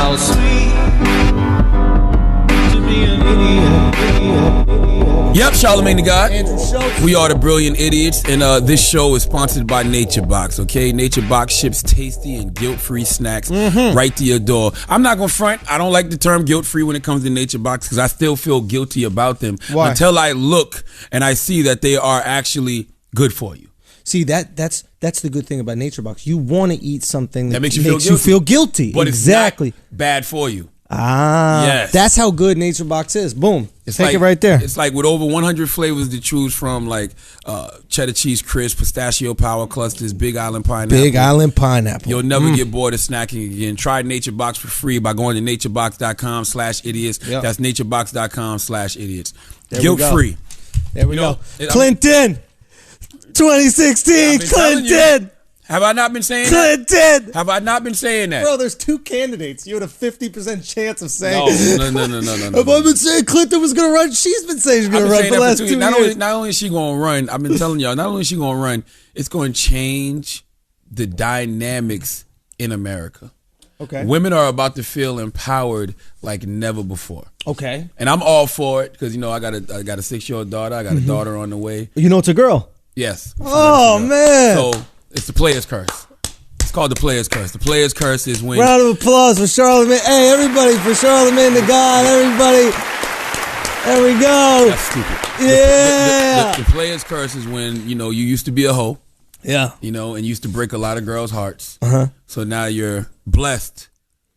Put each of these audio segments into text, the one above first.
how sweet to be an idiot. Yep, Charlamagne the God. Andrew Schulz. We are the Brilliant Idiots, and this show is sponsored by Nature Box, okay? Nature Box ships tasty and guilt-free snacks right to your door. I'm not going to front. I don't like the term guilt-free when it comes to Nature Box because I still feel guilty about them. Why? Until I look and I see that they are actually good for you. See, that's the good thing about Nature Box. You want to eat something that makes you you feel guilty. But exactly. It's not bad for you. Yes. That's how good Nature Box is. Boom. Take it right there. It's like with over 100 flavors to choose from, like cheddar cheese crisp, pistachio power clusters, Big Island pineapple. Big Island pineapple. You'll never get bored of snacking again. Try Nature Box for free by going to naturebox.com/idiots. Yep. That's naturebox.com/idiots. Guilt free. There we go. Clinton. 2016. Clinton. Have I not been saying that? Clinton. Have I not been saying that? Bro, there's two candidates. You had a 50% chance of saying No. Have I been saying Clinton was going to run? She's been saying she's going to run for the last 2 years. Not only is she going to run, I've been telling y'all, not only is she going to run, it's going to change the dynamics in America. Okay. Women are about to feel empowered like never before. Okay. And I'm all for it because, you know, I got a 6-year-old daughter. I got a daughter on the way. You know it's a girl? Yes. Oh, man. So it's the player's curse. It's called the player's curse. The player's curse is when... Round of applause for Charlamagne. Hey, everybody, for Charlamagne the God. Everybody. There we go. That's stupid. Yeah. The player's curse is when, you know, you used to be a hoe. Yeah. You know, and used to break a lot of girls' hearts. Uh-huh. So now you're blessed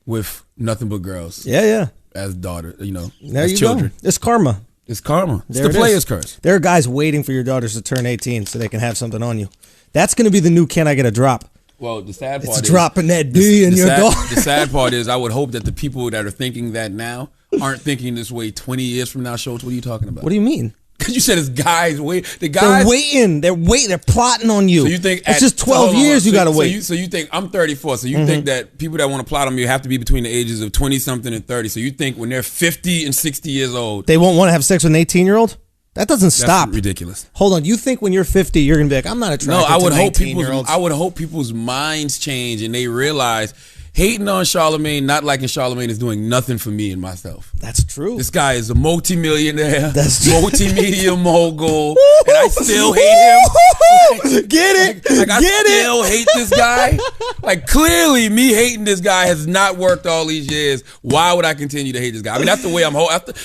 with nothing but girls. Yeah. As daughter, you know, There as you children. go. It's karma. It's karma. It's There the it player's is. curse. There are guys waiting for your daughters to turn 18 so they can have something on you. That's going to be the new Can I Get a Drop? Well, the sad part It's is... dropping that D in your daughter. The sad part is I would hope that the people that are thinking that now aren't thinking this way 20 years from now. Schulz, what are you talking about? What do you mean? Because you said it's guys wait. The guys... They're waiting. They're plotting on you. So you think... It's just 12 years you got to wait. So you think... I'm 34. So you think that people that want to plot on you have to be between the ages of 20-something and 30. So you think when they're 50 and 60 years old... They won't want to have sex with an 18-year-old? That doesn't stop. That's ridiculous. Hold on. You think when you're 50, you're going to be like, I'm not attracted to 19-year-olds? I would hope people's minds change and they realize hating on Charlamagne, not liking Charlamagne is doing nothing for me and myself. That's true. This guy is a multimillionaire, That's true. multimedia mogul, and I still hate him. Get it? I still hate this guy. Like, clearly, me hating this guy has not worked all these years. Why would I continue to hate this guy? I mean, that's the way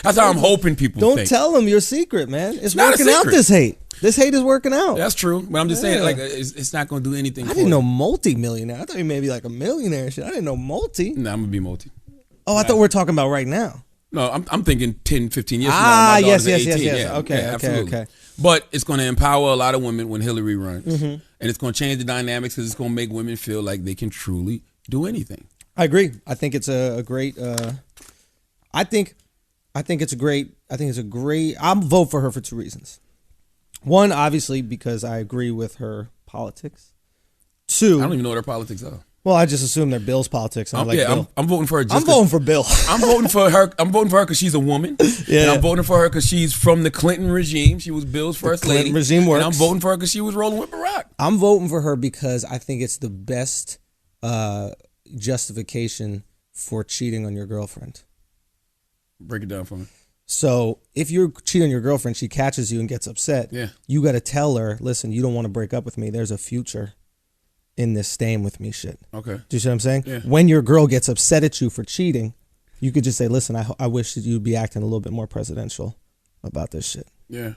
that's how I'm hoping people Don't think. tell them your secret, man. It's not a working out, secret. this hate. This hate is working out. That's true, but I'm just saying, like, it's not going to do anything. I didn't know multi-millionaire. I thought you maybe like a millionaire and shit. I didn't know multi. No, I'm going to be multi. Oh, I thought we were talking about right now. No, I'm thinking 10, 15 years from now. My daughter's 18. Yes. Yeah, Okay. absolutely. But it's going to empower a lot of women when Hillary runs. And it's going to change the dynamics because it's going to make women feel like they can truly do anything. I agree. I think it's a great. I think it's a great. I'll vote for her for two reasons. One, obviously, because I agree with her politics. Two, I don't even know what her politics are. Well, I just assume they're Bill's politics. I'm voting for her. I'm voting for Bill. I'm voting for her. I'm voting for her because she's a woman. Yeah. And I'm voting for her because she's from the Clinton regime. She was Bill's first lady. Clinton regime works. And I'm voting for her because she was rolling with Barack. I'm voting for her because I think it's the best justification for cheating on your girlfriend. Break it down for me. So if you cheat on your girlfriend, she catches you and gets upset. Yeah. You got to tell her, listen, you don't want to break up with me. There's a future in this staying with me shit. Okay. Do you see what I'm saying? Yeah. When your girl gets upset at you for cheating, you could just say, listen, I wish that you'd be acting a little bit more presidential about this shit. Yeah.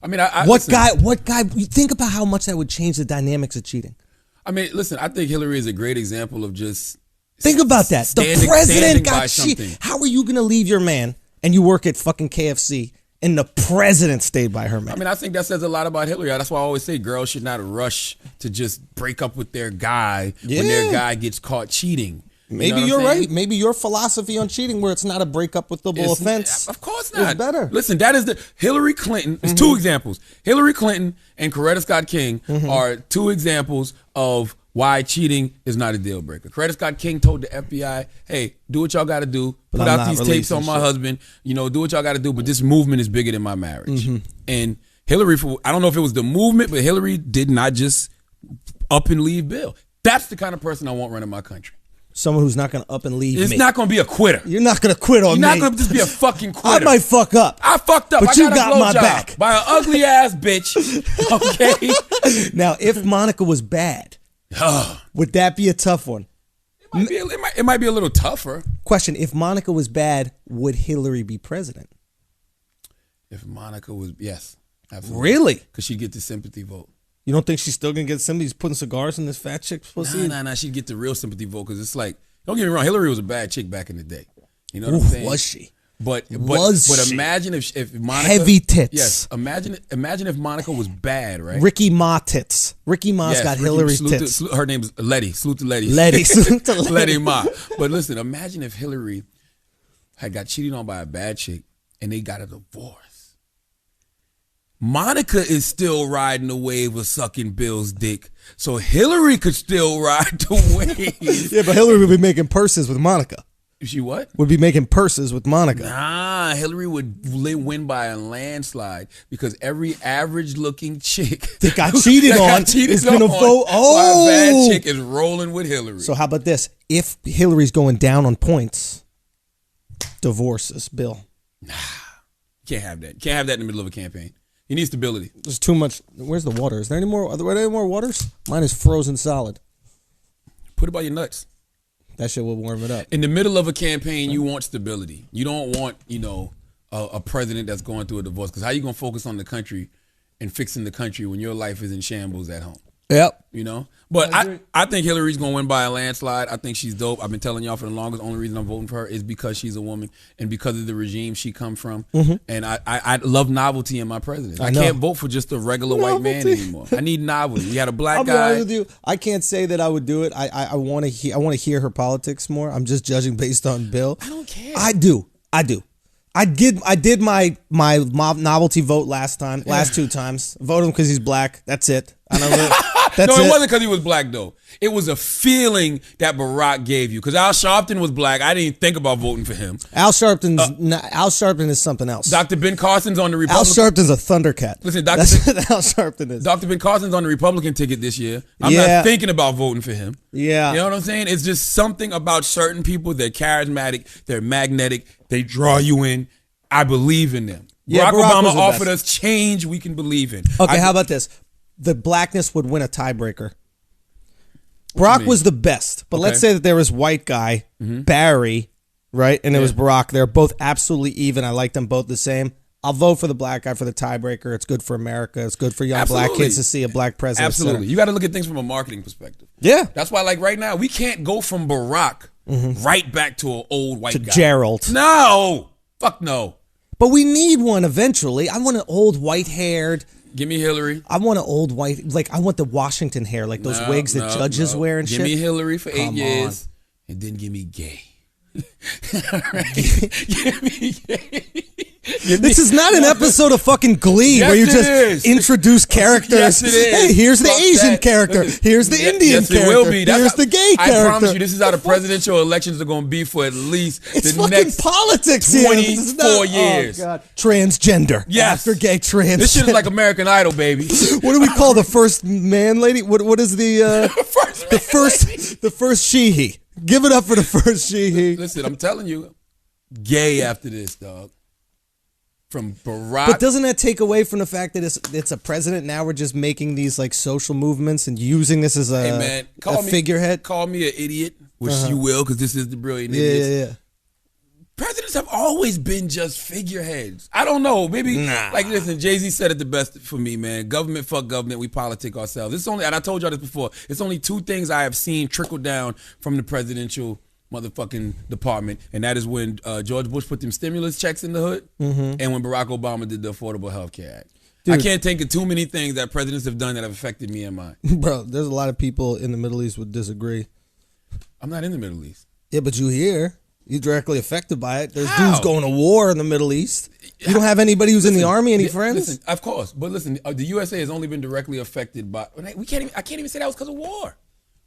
I mean, what guy, you think about how much that would change the dynamics of cheating. I mean, listen, I think Hillary is a great example of just... Think about that. The president got cheated. How are you going to leave your man and you work at fucking KFC and the president stayed by her man? I mean, I think that says a lot about Hillary. That's why I always say girls should not rush to just break up with their guy when their guy gets caught cheating. Maybe you're right. Maybe your philosophy on cheating, where it's not a breakup with double offense. Of course not. It's better. Listen, that is the Hillary Clinton. There's two examples. Hillary Clinton and Coretta Scott King are two examples of why cheating is not a deal breaker. Coretta Scott King told the FBI, "Hey, do what y'all got to do. Put out these tapes on my husband. You know, do what y'all got to do. But this movement is bigger than my marriage." And Hillary, I don't know if it was the movement, but Hillary did not just up and leave Bill. That's the kind of person I want running my country. Someone who's not going to up and leave It's me. not going to be a quitter. You're not going to quit on me. You're not going to just be a fucking quitter. I might fuck up. I fucked up. But I you got my back. By an ugly ass bitch. Okay? Now, if Monica was bad, would that be a tough one? It might be a little tougher. Question, if Monica was bad, would Hillary be president? If Monica was, yes. Absolutely. Really? Because she'd get the sympathy vote. You don't think she's still going to get somebody who's putting cigars in this fat chick's pussy? Nah. She'd get the real sympathy vote because it's like, don't get me wrong, Hillary was a bad chick back in the day. You know what I'm saying? Was she? But she? Imagine if Monica... Heavy tits. Yes. Imagine if Monica was bad, right? Ricky Ma tits. Ricky Ma's got Hillary's tits. Her name is Letty. Salute to Letty. Salute to Letty. Letty Ma. But listen, imagine if Hillary had got cheated on by a bad chick and they got a divorce. Monica is still riding the wave of sucking Bill's dick. So Hillary could still ride the wave. Yeah, but Hillary would be making purses with Monica. She what? Would be making purses with Monica. Nah, Hillary would win by a landslide because every average-looking chick that got cheated on is going to vote. Oh, a bad chick is rolling with Hillary. So how about this? If Hillary's going down on points, divorces Bill. Nah, can't have that. Can't have that in the middle of a campaign. You need stability. There's too much. Where's the water? Is there any more? Are there any more waters? Mine is frozen solid. Put it by your nuts. That shit will warm it up. In the middle of a campaign, you want stability. You don't want, a president that's going through a divorce. Because how you going to focus on the country and fixing the country when your life is in shambles at home? Yep. But I think Hillary's going to win by a landslide. I think she's dope. I've been telling y'all for the longest. Only reason I'm voting for her is because she's a woman and because of the regime she comes from. Mm-hmm. And I love novelty in my president. I can't vote for just a regular white man anymore. I need novelty. We had a black guy. I'll be honest with you. I can't say that I would do it. I want to hear her politics more. I'm just judging based on Bill. I don't care. I do. I did my novelty vote last two times. Vote him because he's black. That's it. I don't really. No, it wasn't because he was black, though. It was a feeling that Barack gave you. Because Al Sharpton was black. I didn't think about voting for him. Al Sharpton is something else. Dr. Ben Carson's on the Republican. Al Sharpton's a Thundercat. Listen, That's what Al Sharpton is. Dr. Ben Carson's on the Republican ticket this year. I'm not thinking about voting for him. Yeah. You know what I'm saying? It's just something about certain people. They're charismatic. They're magnetic. They draw you in. I believe in them. Yeah, Barack Obama offered us change we can believe in. Okay, how about this? The blackness would win a tiebreaker. Barack was the best, but let's say that there was white guy, Barry, right? And there was Barack. They're both absolutely even. I like them both the same. I'll vote for the black guy for the tiebreaker. It's good for America. It's good for young black kids to see a black president. Absolutely. You got to look at things from a marketing perspective. Yeah. That's why, like, right now, we can't go from Barack right back to an old white guy. Gerald. No. Fuck no. But we need one eventually. I want an old white-haired... Give me Hillary. I want an old white, I want the Washington hair, like those wigs that judges wear and shit. Give me Hillary for 8 years, and then give me gay. All right? Give me gay. This is not an episode of fucking Glee where you just introduce characters. Yes, it is. Hey, here's the Asian character. Here's the Indian character. It will be. Here's the gay character. I promise you, this is how the presidential elections are going to be for at least the next politics 24 years. Oh, God. Transgender. Yes. After gay trans. This shit is like American Idol, baby. What do we call the first man lady? What is the first she-he? Give it up for the first she-he. Listen, I'm telling you, gay after this, dog. From Barack. But doesn't that take away from the fact that it's a president? Now we're just making these like social movements and using this as a figurehead. Call me an idiot, which you will, because this is the brilliant idiots. Yeah. Presidents have always been just figureheads. I don't know. Maybe like listen, Jay-Z said it the best for me, man. Government, fuck government. We politic ourselves. It's only, and I told y'all this before. It's only two things I have seen trickle down from the presidential motherfucking department, and that is when George Bush put them stimulus checks in the hood, and when Barack Obama did the Affordable Health Care Act. Dude, I can't think of too many things that presidents have done that have affected me and mine. Bro, there's a lot of people in the Middle East would disagree. I'm not in the Middle East. Yeah, but you here. You're directly affected by it. There's dudes going to war in the Middle East. You don't have anybody who's in the army, any friends? Listen, of course. But listen, the USA has only been directly affected by... I can't even say that was because of war.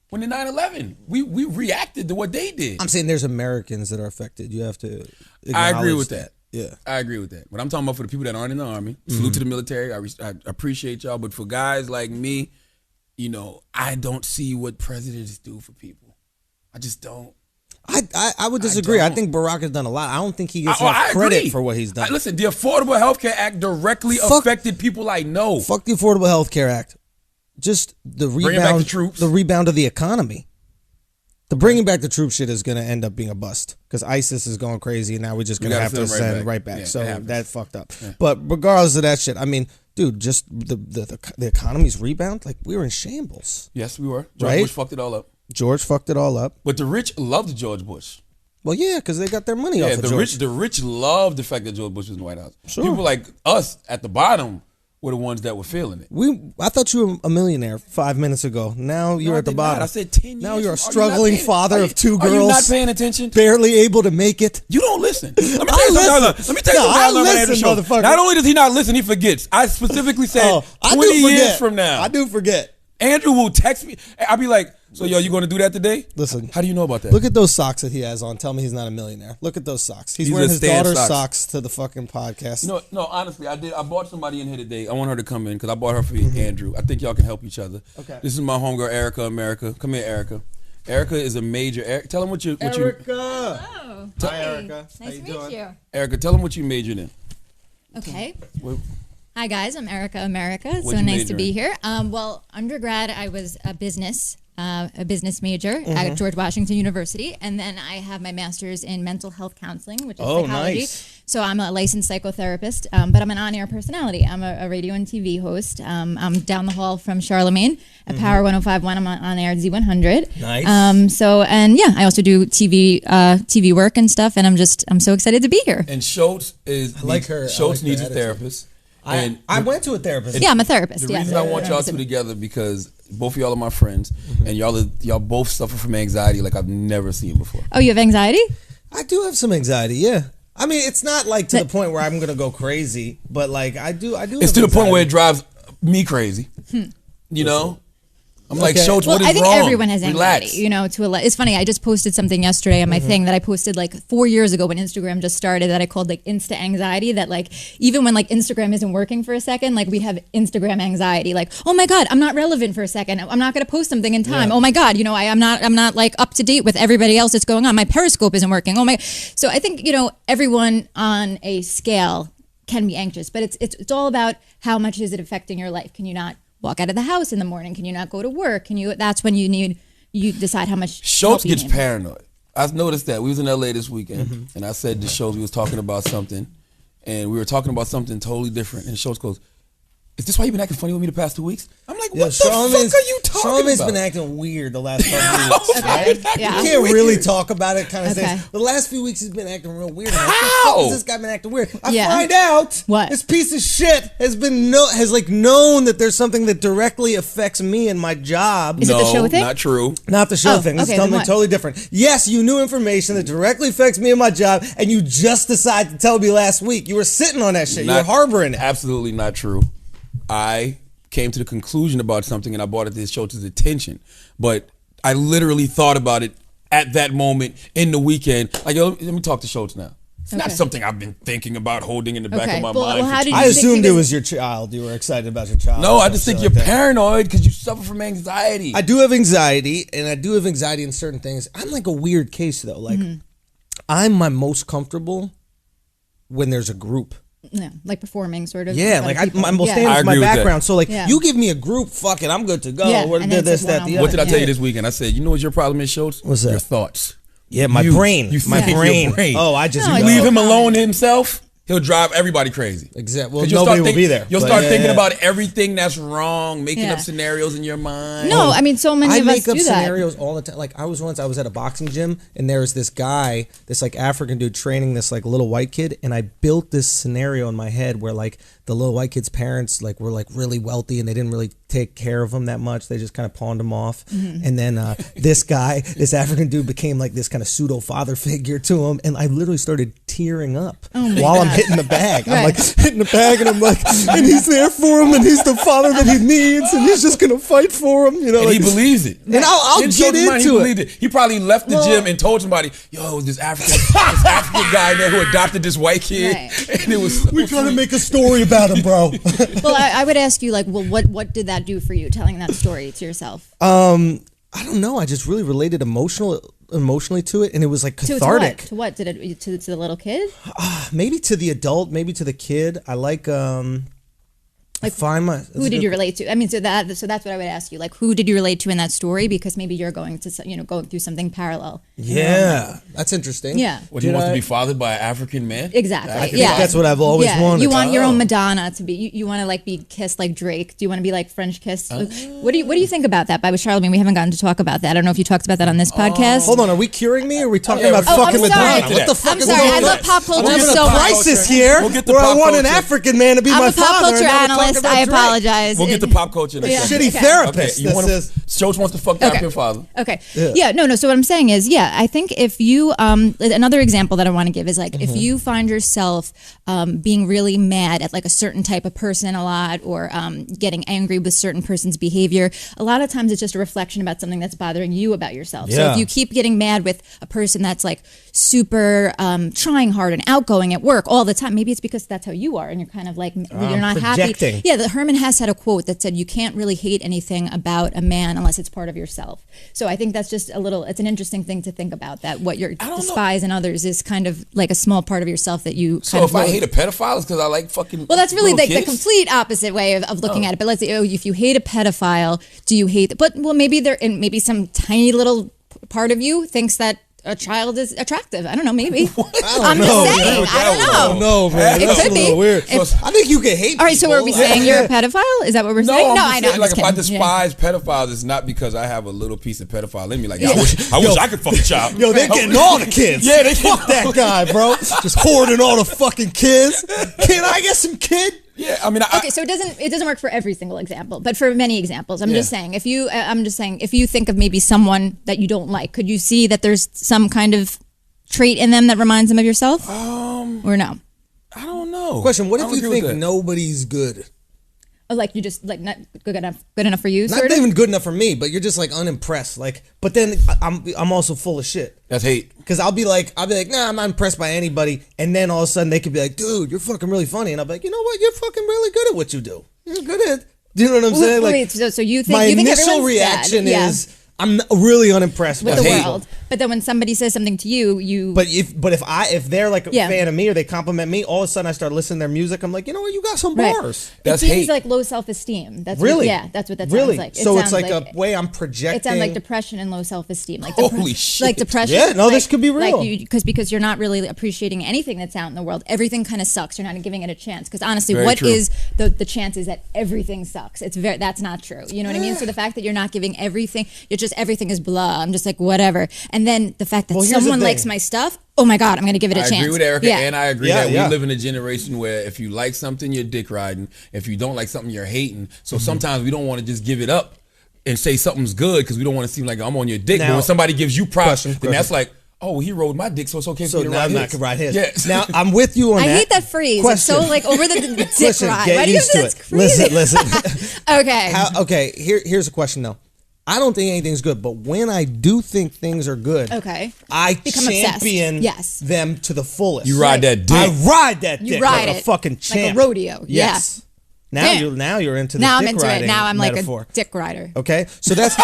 When the 9/11, we reacted to what they did. I'm saying there's Americans that are affected. You have to I agree with that. Yeah. I agree with that. But I'm talking about for the people that aren't in the army. Salute to the military. I appreciate y'all. But for guys like me, I don't see what presidents do for people. I just don't. I would disagree. I think Barack has done a lot. I don't think he gets enough credit for what he's done. Listen, the Affordable Health Care Act directly affected people I know. Fuck the Affordable Health Care Act. Just the rebound, the rebound of the economy. The bringing back the troops shit is going to end up being a bust because ISIS is going crazy and now we're just going to have to send right back. Yeah, so that fucked up. Yeah. But regardless of that shit, I mean, dude, just the economy's rebound, like we were in shambles. Yes, we were. George Bush fucked it all up. George fucked it all up. But the rich loved George Bush. Well, yeah, because they got their money off of George. The rich loved the fact that George Bush was in the White House. Sure. People like us at the bottom were the ones that were feeling it. I thought you were a millionaire 5 minutes ago. Now you're at the bottom. I said 10 years. Now you're a struggling father of 2 girls. Are you not paying attention? Barely able to make it. You don't listen. Let me tell you something. I listen, motherfucker. Not only does he not listen, he forgets. I specifically said 20 years from now. I do forget. Andrew will text me. I'll be like, so yo, you going to do that today? Listen. How do you know about that? Look at those socks that he has on. Tell me he's not a millionaire. Look at those socks. He's wearing his daughter's socks to the fucking podcast. No, honestly, I bought somebody in here today. I want her to come in because I bought her for Andrew. I think y'all can help each other. Okay. This is my homegirl, Erica America. Come here, Erica. Erica is a major. Tell him what you. Erica. Hello. Hi, Erica. Nice to meet you. Erica, tell him what you majored in. Okay. What? Hi guys, I'm Erica America. It's so nice to be here. Well, undergrad I was a business major at George Washington University, and then I have my master's in mental health counseling, which is psychology. Nice. So I'm a licensed psychotherapist, but I'm an on-air personality. I'm a radio and TV host. I'm down the hall from Charlamagne at Power 105.1. I'm on air at Z100. Nice. I also do TV work and stuff, and I'm so excited to be here. And Schulz is Schulz needs a therapist. I went to a therapist. Yeah, I'm a therapist. The reason I want y'all two together because both of y'all are my friends, and y'all both suffer from anxiety like I've never seen before. Oh, you have anxiety? I do have some anxiety. Yeah. I mean, it's not like to the point where I'm gonna go crazy, but like I do. It's to the point where it drives me crazy. You know. I'm like, Schulz, what is wrong? I think everyone has anxiety, Relax. you know, it's funny, I just posted something yesterday on my thing that I posted like 4 years ago when Instagram just started that I called like Insta anxiety, that like even when like Instagram isn't working for a second, like we have Instagram anxiety, like, oh my God, I'm not relevant for a second. I'm not going to post something in time. Oh my God, you know, I'm not like up to date with everybody else that's going on. My Periscope isn't working. So I think, you know, everyone on a scale can be anxious, but it's all about how much is it affecting your life? Can you not walk out of the house in the morning? Can you not go to work? That's when you decide how much. Schulz gets paranoid. I've noticed that. We was in LA this weekend, and I said to Schulz we was talking about something, and we were talking about something totally different. And Schulz goes, "Is this why you've been acting funny with me the past 2 weeks?" I'm like, "What the fuck are you talking about?" Charlamagne's been acting weird the last couple weeks. Right? Yeah. You can't really talk about it kind of thing. The last few weeks he's been acting real weird. How? What the fuck has this guy been acting weird? I find out this piece of shit has known that there's something that directly affects me and my job. Is it the show thing? Not true. Not the show thing. This is something totally different. Yes, you knew information that directly affects me and my job, and you just decided to tell me last week. You were sitting on that shit. You were harboring it. Absolutely not true. I came to the conclusion about something and I brought it to Schulz's attention, but I literally thought about it at that moment in the weekend. Like, yo, let me talk to Schulz now. It's not something I've been thinking about holding in the back of my mind. I assumed it was your child. You were excited about your child. No, I just think you're paranoid because you suffer from anxiety. I do have anxiety, and I do have anxiety in certain things. I'm like a weird case though. Like, I'm my most comfortable when there's a group. Yeah, like performing, sort of. Yeah, like I'm staying with my background. So like, you give me a group, fuck it, I'm good to go. Yeah, What did I tell you this weekend? I said, you know what your problem is, Schulz? What's that? Your thoughts. Yeah, my brain. My brain. Oh, I just leave him alone himself. He'll drive everybody crazy. Exactly. Well, nobody will be there. You'll start thinking about everything that's wrong, making up scenarios in your mind. No, I mean, so many of us do that. I make up scenarios all the time. Like, I was at a boxing gym, and there was this guy, this like African dude training this like little white kid, and I built this scenario in my head where like the little white kid's parents like were like really wealthy, and they didn't really take care of him that much. They just kind of pawned him off. And then this guy, this African dude, became like this kind of pseudo father figure to him, and I literally started tearing up while I'm hitting the bag. I'm like hitting the bag, and I'm like, and he's there for him, and he's the father that he needs, and he's just gonna fight for him, you know. And he believes it. And I'll get into it. He probably left the gym and told somebody, "Yo, this African guy there who adopted this white kid," and it was. We're trying to make a story about him, bro. Well, I would ask you, like, well, what did that do for you, telling that story to yourself? I don't know. I just really related emotionally to it, and it was like To cathartic. To what? Did it to the little kid? Maybe to the adult, maybe to the kid. I like Who did you relate to? I mean, so that's what I would ask you. Like, who did you relate to in that story? Because maybe you're going to, going through something parallel. Yeah, that's interesting. Yeah. What, he wants to be fathered by an African man? Exactly. I think that's what I've always wanted. You want your own Madonna to be. You want to like be kissed like Drake. Do you want to be like French kissed? What do you think about that? By Charlamagne, we haven't gotten to talk about that. I don't know if you talked about that on this podcast. Hold on, are we curing me? Or are we talking about fucking I'm sorry. Madonna? What the fuck I'm is sorry. going on? I love pop I'm culture having so a much. crisis here We'll get the where I pop want an culture. African man to be I'm my a pop father. culture and now we're talking analyst. about I Drake. apologize. We'll get the pop culture in a second. Shitty Okay. therapist. Okay, Schulz wants to fuck the African father. Okay. Yeah. No. So what I'm saying is, I think if you, another example that I want to give is like, if you find yourself being really mad at like a certain type of person a lot, or getting angry with certain person's behavior, a lot of times it's just a reflection about something that's bothering you about yourself. So if you keep getting mad with a person that's like super trying hard and outgoing at work all the time, maybe it's because that's how you are, and you're kind of like, you're not projecting. happy. Yeah. Herman Hesse had a quote that said, you can't really hate anything about a man unless it's part of yourself. So I think that's just it's an interesting thing to think about, that what you despise in others is kind of like a small part of yourself that you So kind if of I hate a pedophile, it's because I like fucking. well, that's really little the kids? complete opposite way of looking at it. But let's say, if you hate a pedophile, do you hate? But maybe maybe some tiny little part of you thinks that a child is attractive. I don't know. Maybe. I'm just saying. I don't know. No, man. It That's could a little be. weird. I think you can hate All right. So people. are we saying you're a pedophile? Is that what we're No, saying? I'm No, just I know. saying, like, if I I'm just kidding. despise pedophiles, it's not because I have a little piece of pedophile in me. Like, I wish I could fuck a child. Yo, they're getting all the kids. Yeah, they fuck that guy, bro. Just hoarding all the fucking kids. Can I get some kid? Yeah, I mean, Okay, so it doesn't work for every single example, but for many examples, I'm just saying, if you think of maybe someone that you don't like, could you see that there's some kind of trait in them that reminds them of yourself? Or no? I don't know. Question: what I if don't you agree with think that. nobody's good? Or like you just like not good enough for you? Not Sort of? even good enough for me, but you're just like unimpressed. Like, but then I'm also full of shit. That's hate. Because I'll be like, nah, I'm not impressed by anybody. And then all of a sudden they could be like, dude, you're fucking really funny. And I'll be like, you know what? You're fucking really good at what you do. You're good at. Do you know what I'm saying? Like, Wait, so you think my you think initial everyone's reaction bad? is I'm really unimpressed with by the people. world. But then when somebody says something to you, But if they're like a fan of me or they compliment me, all of a sudden I start listening to their music. I'm like, you know what? You got some bars. That's it seems hate. like low self-esteem. That's Really? that's what that Really? sounds like. So it's sounds like a way I'm projecting. It sounds like depression and low self-esteem. Like Holy shit. Like depression. Yeah, no, like, this could be real. Like because you're not really appreciating anything that's out in the world. Everything kind of sucks. You're not giving it a chance. Because honestly, Very what true. is the chances that everything sucks? That's not true. You know what I mean? So the fact that you're not giving everything, you're just everything is blah. I'm just like whatever. And then the fact that Well, here's the someone thing. likes my stuff, oh my God, I'm going to give it a I chance. agree with Erica, and I agree that we live in a generation where if you like something, you're dick riding. If you don't like something, you're hating. So sometimes we don't want to just give it up and say something's good because we don't want to seem like I'm on your dick. Now- but when somebody gives you props, Question. then that's like, oh, well, he rode my dick, so it's okay for So me to now ride I'm his. not gonna ride his. Yes. Now I'm with you on I that. hate that phrase. Question. It's so like over the dick Listen, ride. get Why do you used to think it. that's crazy? Listen. Okay. Okay. Here's a question though. I don't think anything's good, but when I do think things are good, Okay. I Become obsessed. champion Yes. them to the fullest. You ride that dick. I ride that You dick ride like it. a fucking Like a champ. rodeo. Yes. Damn. Now you're into the Now I'm dick into it. riding Now I'm like metaphor. a dick rider. Okay, so that's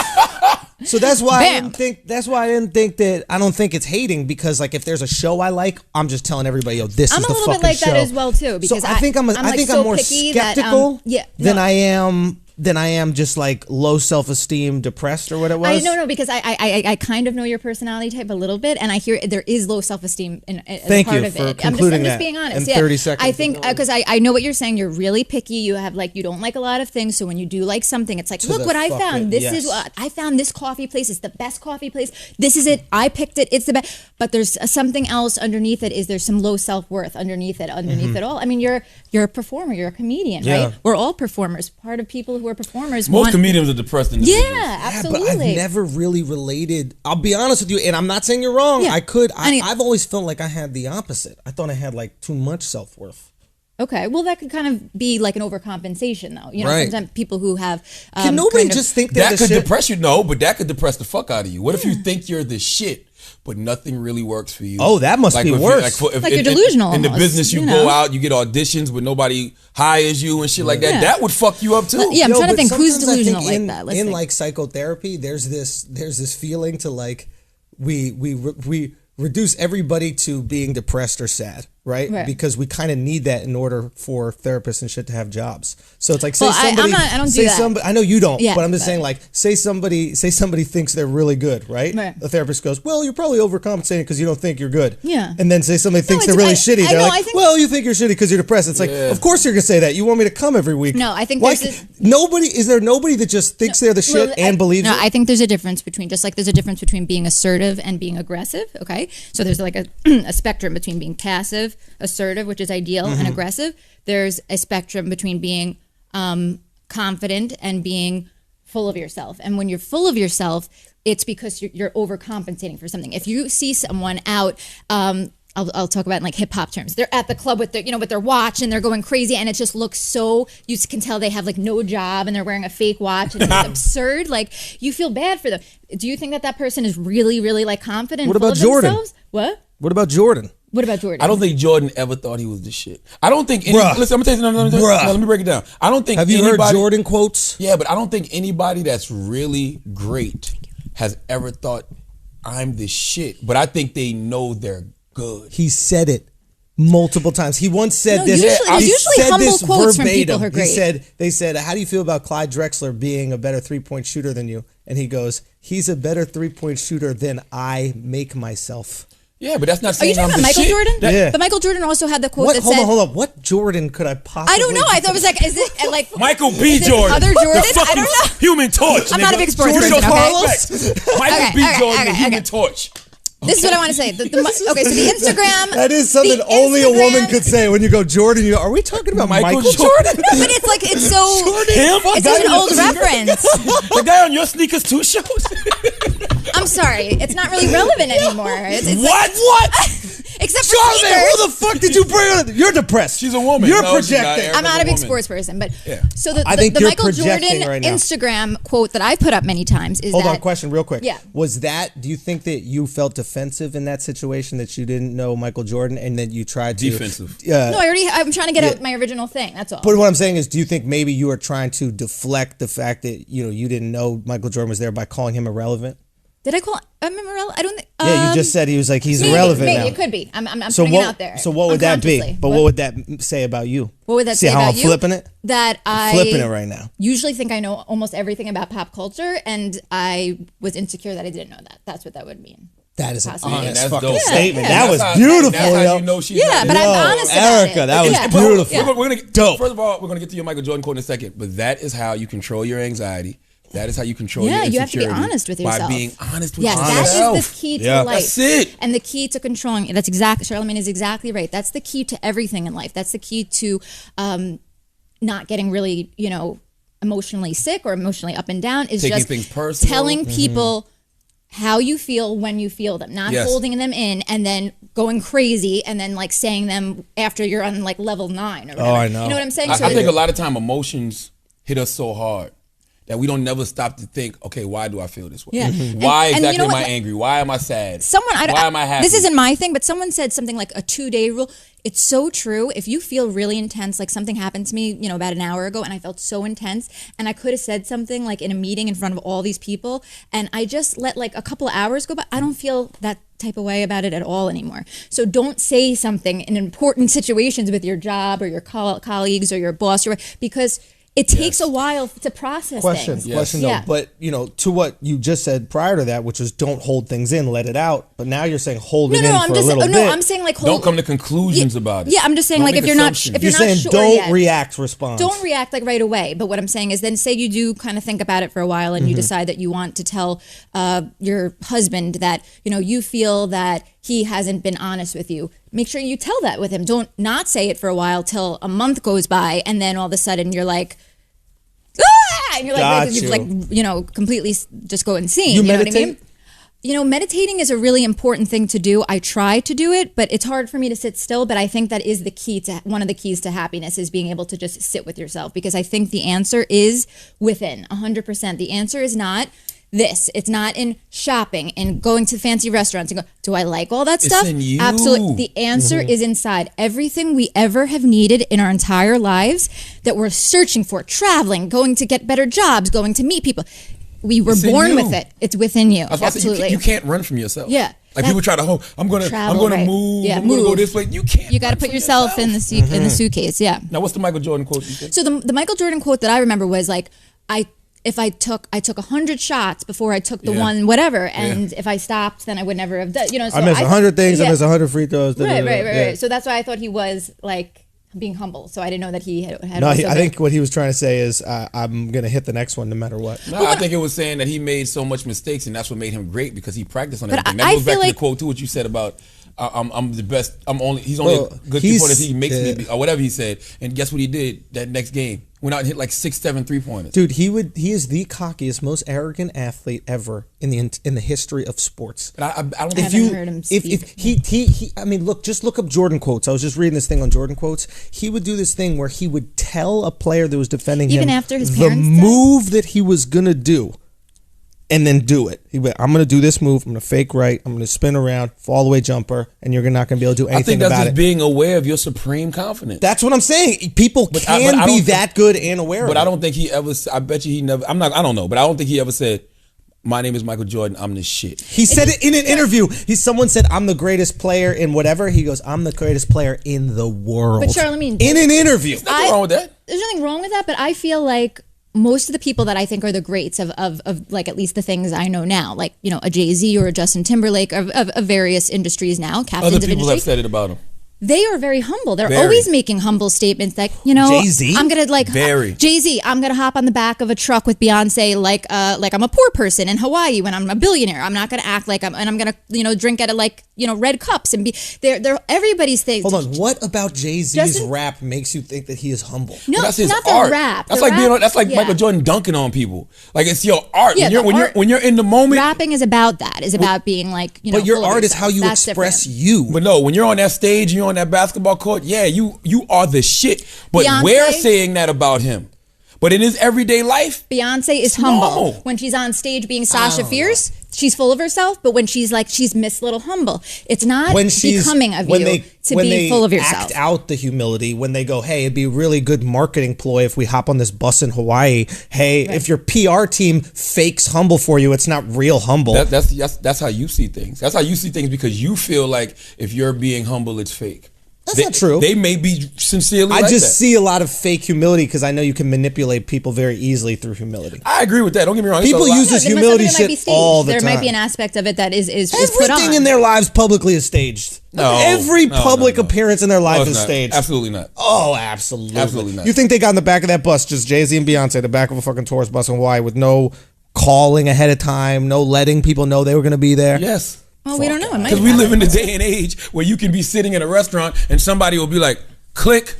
why I Bam. didn't think. That's why I didn't think that. I don't think it's hating because like if there's a show I like, I'm just telling everybody, yo, this I'm is a the little fucking bit like show. that as well too. Because so I think I'm like so more picky that, skeptical no. than I am just like low self-esteem, depressed or what it was. No, because I kind of know your personality type a little bit, and I hear there is low self-esteem as Thank part you of for it. concluding I'm just that being honest. in 30 seconds. I think because I know what you're saying. You're really picky. You have like you don't like a lot of things. So when you do like something, it's like, look the what I fucking- found. This yes. is what I found. This coffee place is the best coffee place. This is it. I picked it. It's the best. But there's something else underneath it. Is there some low self-worth underneath it? Underneath it all. I mean, you're a performer. You're a comedian, Yeah. right? We're all performers. Part of people who are performers. Most want, comedians are depressed individuals. yeah, Yeah, absolutely. but I've never really related. I'll be honest with you, and I'm not saying you're wrong. Yeah. I've always felt like I had the opposite. I thought I had like too much self-worth. Okay, well, that could kind of be like an overcompensation, though. You know, Right. sometimes people who have Can nobody kind of- just think they're That the could shit? depress you, no, but that could depress the fuck out of you. What if you think you're the shit, but nothing really works for you? Oh, that must be if you- worse. Like you're delusional In the almost, business, you you go know? out, you get auditions, but nobody hires you and shit like that. Yeah. That would fuck you up too. Yeah, I'm trying to but think who's sometimes I think delusional like in, that. Let's in think. like psychotherapy, there's this feeling to like we reduce everybody to being depressed or sad, right? Because we kind of need that in order for therapists and shit to have jobs. So it's like, say somebody, I don't do that. Somebody, I know you don't, yeah, but I'm just saying, like, say somebody thinks they're really good, right? The therapist goes, well, you're probably overcompensating because you don't think you're good. Yeah. And then say somebody thinks they're really shitty. They're like, well, you think you're shitty because you're depressed. It's like, of course you're gonna say that. You want me to come every week? No, I think is there nobody that just thinks they're the shit and believes it? No, I think there's a difference between, just like there's a difference between being assertive and being aggressive. Okay, so there's like a spectrum between being passive, assertive, which is ideal, and aggressive. There's a spectrum between being confident and being full of yourself. And when you're full of yourself, it's because you're overcompensating for something. If you see someone out, I'll talk about it in like hip hop terms. They're at the club with their watch and they're going crazy, and it just looks so, you can tell they have like no job and they're wearing a fake watch and it's absurd. Like, you feel bad for them. Do you think that person is really, really like confident? What about Jordan? Themselves? What about Jordan? What about Jordan? I don't think Jordan ever thought he was the shit. I don't think listen, I'm gonna tell you something. Let me break it down. I don't think Have you heard Jordan quotes? Yeah, but I don't think anybody that's really great has ever thought I'm the shit. But I think they know they're good. He said it multiple times. He once said this. Usually humble quotes from people who are great. They said, how do you feel about Clyde Drexler being a better 3-point shooter than you? And he goes, he's a better 3-point shooter than I make myself. Yeah, but that's not saying I'm the shit. Are you talking about Michael Jordan? Yeah. But Michael Jordan also had the quote that said... Hold on. What Jordan could I possibly... I don't know. I thought it was like, is it like... Michael B. Jordan. Other Jordan? I don't know. Human Torch. I'm not a big sports person, okay? Michael B. Jordan, the Human Torch. This is what I want to say. Okay, so the Instagram... That is something only a woman could say. When you go, Jordan, are we talking about Michael Jordan? No, but it's like, it's so... Jordan? It's such an old reference. The guy on Your Sneakers Too shows? I'm sorry. It's not really relevant anymore. What? Except for Charlamagne, sneakers. who the fuck did you bring on? You're depressed. She's a woman. You're projecting. I'm not a big sports person, but so the you're Michael Jordan right now. Instagram quote that I put up many times is Hold on, question real quick. Yeah. Do you think that you felt defensive in that situation, that you didn't know Michael Jordan and that you tried to... Defensive. No, I'm trying to get out my original thing. That's all. But what I'm saying is, do you think maybe you were trying to deflect the fact that, you didn't know Michael Jordan was there by calling him irrelevant? Did I call him irrelevant? I don't think... Yeah, you just said he's irrelevant now. Maybe, it could be. I'm putting it out there. So what would that be? But what would that say about you? What would that say about you? See how I'm flipping it? That I... flipping it right now. Usually think I know almost everything about pop culture, and I was insecure that I didn't know that. That's what that would mean. That is an Possibly. honest That's fucking dope. statement. Yeah. That was beautiful, That's how yo. you know she's Yeah, but I'm honest about Erica, it. that was Yeah. beautiful. We're gonna Dope. First of all, we're going to get to your Michael Jordan quote in a second, but that is how you control your anxiety. That is how you control your insecurity. You have to be honest with yourself. By being honest with yourself. Yes, that is the key to life. That's it. And the key to controlling, Charlamagne is exactly right. That's the key to everything in life. That's the key to not getting really, emotionally sick or emotionally up and down, is taking just things personal. Telling people how you feel when you feel them, not holding them in and then going crazy and then like saying them after you're on like level 9 or whatever. Oh, I know. You know what I'm saying? I think a lot of time emotions hit us so hard that we don't never stop to think, okay, why do I feel this way? Yeah. Why And exactly you know am what? I angry? Why am I sad? Why am I happy? This isn't my thing, but someone said something like a 2-day rule. It's so true. If you feel really intense, like something happened to me, about an hour ago, and I felt so intense, and I could have said something like in a meeting in front of all these people, and I just let like a couple of hours go by, I don't feel that type of way about it at all anymore. So don't say something in important situations with your job or your colleagues or your boss, because it takes a while to process things. Question though. But, to what you just said prior to that, which was don't hold things in, let it out. But now you're saying hold it in for a little bit. No, I'm saying like don't come to conclusions about it. Yeah, I'm just saying like if you're not sure don't yet, react, respond. Don't react like right away. But what I'm saying is then say you do kind of think about it for a while and you decide that you want to tell your husband that, you feel that he hasn't been honest with you. Make sure you tell that with him. Don't not say it for a while till a month goes by and then all of a sudden you're like, ah! And you're like, completely just go insane. You know what I mean? Meditating is a really important thing to do. I try to do it, but it's hard for me to sit still. But I think that is one of the keys to happiness, is being able to just sit with yourself, because I think the answer is within 100%. The answer is not this. It's not in shopping and going to fancy restaurants and go, do I like all that stuff? It's in you. Absolutely. The answer is inside. Everything we ever have needed in our entire lives that we're searching for, traveling, going to get better jobs, going to meet people, we were It's in born you. with it. It's within you. That's why I said Absolutely. you can't run from yourself. Yeah. Like people try to, I'm gonna Travel, right. move. Yeah, I'm gonna go move. this way. You can't. You got to run put from yourself in the in the suitcase. Yeah. Now, what's the Michael Jordan quote you said? So the Michael Jordan quote that I remember was like, I took 100 shots before I took the one whatever, and if I stopped, then I would never have done. You know, so I miss 100 things. Yeah. I miss 100 free throws. Right. So that's why I thought he was like being humble. So I didn't know that he had. No, also I think what he was trying to say is, I'm gonna hit the next one no matter what. No, I think it was saying that he made so much mistakes, and that's what made him great because he practiced on But everything. I That goes back feel to like- the quote too, what you said about I'm the best. He's only Well, a good he's- 3-pointer he makes me be, or whatever he said. And guess what he did that next game? Went out and hit like 6-7 3-pointers. Dude, he is the cockiest, most arrogant athlete ever in the history of sports. But I don't If think haven't heard him speak. If he, I mean, look, just look up Jordan quotes. I was just reading this thing on Jordan quotes. He would do this thing where he would tell a player that was defending Even him after his the parents died? move that he was gonna do, and then do it. He went, I'm gonna do this move. I'm gonna fake right. I'm gonna spin around, fall away jumper, and you're not gonna be able to do I anything think that's about just it. being aware of your supreme confidence. That's what I'm saying. People But can I be don't that good and aware But of I it. don't think he ever. I bet you he never. I don't know. But I don't think he ever said, "My name is Michael Jordan. I'm this shit." He said it in an interview. Someone said, I'm the greatest player in whatever. He goes, I'm the greatest player in the world. But Charlamagne, in an interview. Nothing wrong with that. There's nothing wrong with that, but I feel like most of the people that I think are the greats of like at least the things I know now, like, you know, a Jay-Z or a Justin Timberlake of various industries now, captains Other of people industry. have said it about him. They are very humble. They're Very. always making humble statements that, you know, Jay-Z? I'm gonna like Very. Jay-Z, I'm gonna hop on the back of a truck with Beyonce like I'm a poor person in Hawaii when I'm a billionaire. I'm not gonna act like I'm gonna, you know, drink out of like, you know, red cups and be they're everybody's thing. Hold on. What about Jay-Z's Justin- rap makes you think that he is humble? No, But that's his not art. the rap. That's The like being. rap- That's like yeah. Michael Jordan dunking on people. Like it's your art. Yeah, when you're in the moment. Rapping is about that. Is about being like, you know. But your full of art is yourself. how you That's express different. you. But no, when you're on that stage, and you're on that basketball court. Yeah, you are the shit. But Beyonce- we're saying that about him. But in his everyday life, Beyonce is normal. humble. When she's on stage being Sasha Fierce, she's full of herself. But when she's like, she's Miss Little Humble. It's not when she's becoming of when you they to when be they full of yourself. act out the humility, when they go, hey, it'd be a really good marketing ploy if we hop on this bus in Hawaii. Hey, if your PR team fakes humble for you, it's not real humble. that's how you see things. That's how you see things because you feel like if you're being humble, it's fake. That's not true. They may be sincerely. I like just that. see a lot of fake humility because I know you can manipulate people very easily through humility. I agree with that. Don't get me wrong. People use this there humility might be shit staged. all the there time. might be an aspect of it that is put on. Everything in their lives publicly is staged. No, Every no, public no, no. appearance in their life No, it's is not. staged. Absolutely not. Oh, absolutely. Absolutely not. You think they got in the back of that bus, just Jay-Z and Beyonce, the back of a fucking tourist bus in Hawaii with no calling ahead of time, no letting people know they were going to be there? Yes. Well, we don't know. It might Because we happen. live in the day and age where you can be sitting in a restaurant and somebody will be like, click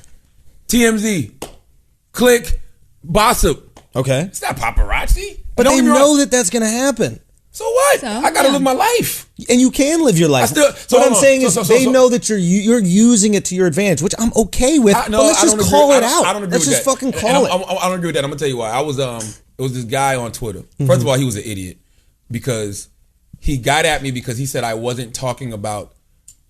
TMZ, click Bossip. Okay. It's not paparazzi. But Don't they get me wrong. know that that's going to happen. So what? So, I got to yeah. live my life. And you can live your life. So what hold I'm on. saying is So- they know that you're using it to your advantage, which I'm okay with. No, but let's I just don't call agree. it out. I don't agree Let's with just that. fucking And call it. I don't agree with that. I'm gonna tell you why. I was it was this guy on Twitter. Mm-hmm. First of all, he was an idiot because he got at me because he said I wasn't talking about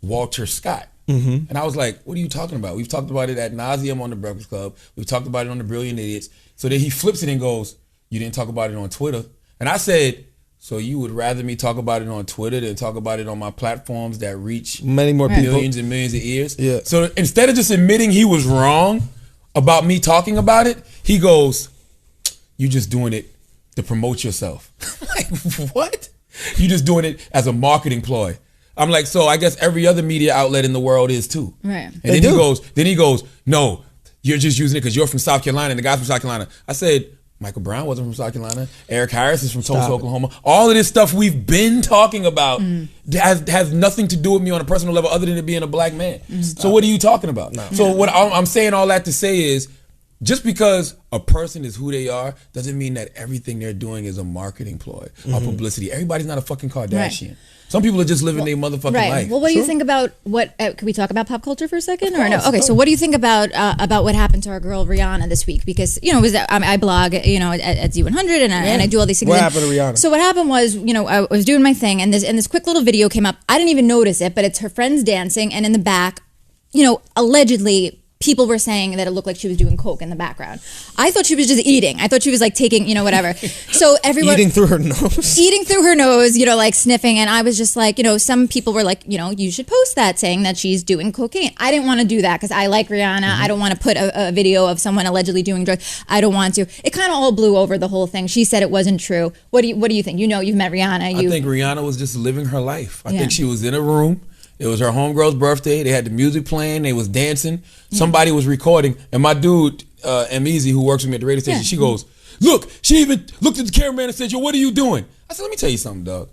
Walter Scott. Mm-hmm. And I was like, what are you talking about? We've talked about it ad nauseum on the Breakfast Club. We've talked about it on the Brilliant Idiots. So then he flips it and goes, you didn't talk about it on Twitter. And I said, so you would rather me talk about it on Twitter than talk about it on my platforms that reach Many more people. millions and millions of ears? Yeah. So instead of just admitting he was wrong about me talking about it, he goes, you just doing it to promote yourself. Like, what? You just doing it as a marketing ploy. I'm like, so I guess every other media outlet in the world is too. Right. And They then do. he goes, no, you're just using it because you're from South Carolina and the guy's from South Carolina. I said, Michael Brown wasn't from South Carolina. Eric Harris is from Tulsa, Oklahoma. All of this stuff we've been talking about has nothing to do with me on a personal level other than it being a black man. So what are you talking about? So what I'm saying all that to say is, just because a person is who they are doesn't mean that everything they're doing is a marketing ploy or publicity. Everybody's not a fucking Kardashian. Right. Some people are just living their motherfucking Right. life. Well, what do you think about what? Can we talk about pop culture for a second, or no? course, Okay. of So, what do you think about what happened to our girl Rihanna this week? Because you know, I blog, you know, at Z100, and I do all these things. What And happened to Rihanna? So what happened was, you know, I was doing my thing, and this quick little video came up. I didn't even notice it, but it's her friends dancing, and in the back, you know, allegedly people were saying that it looked like she was doing coke in the background. I thought she was just eating. I thought she was like taking, whatever. So everyone Eating through her nose. eating through her nose, like sniffing. And I was just like, some people were like, you should post that saying that she's doing cocaine. I didn't want to do that because I like Rihanna. I don't want to put a video of someone allegedly doing drugs. I don't want to. It kind of all blew over the whole thing. She said it wasn't true. What do you think? You've met Rihanna. I think Rihanna was just living her life. I think she was in a room. It was her homegirl's birthday. They had the music playing. They was dancing. Somebody was recording. And my dude, M-Easy, who works with me at the radio station, she goes, look, she even looked at the cameraman and said, yo, what are you doing? I said, let me tell you something, dog.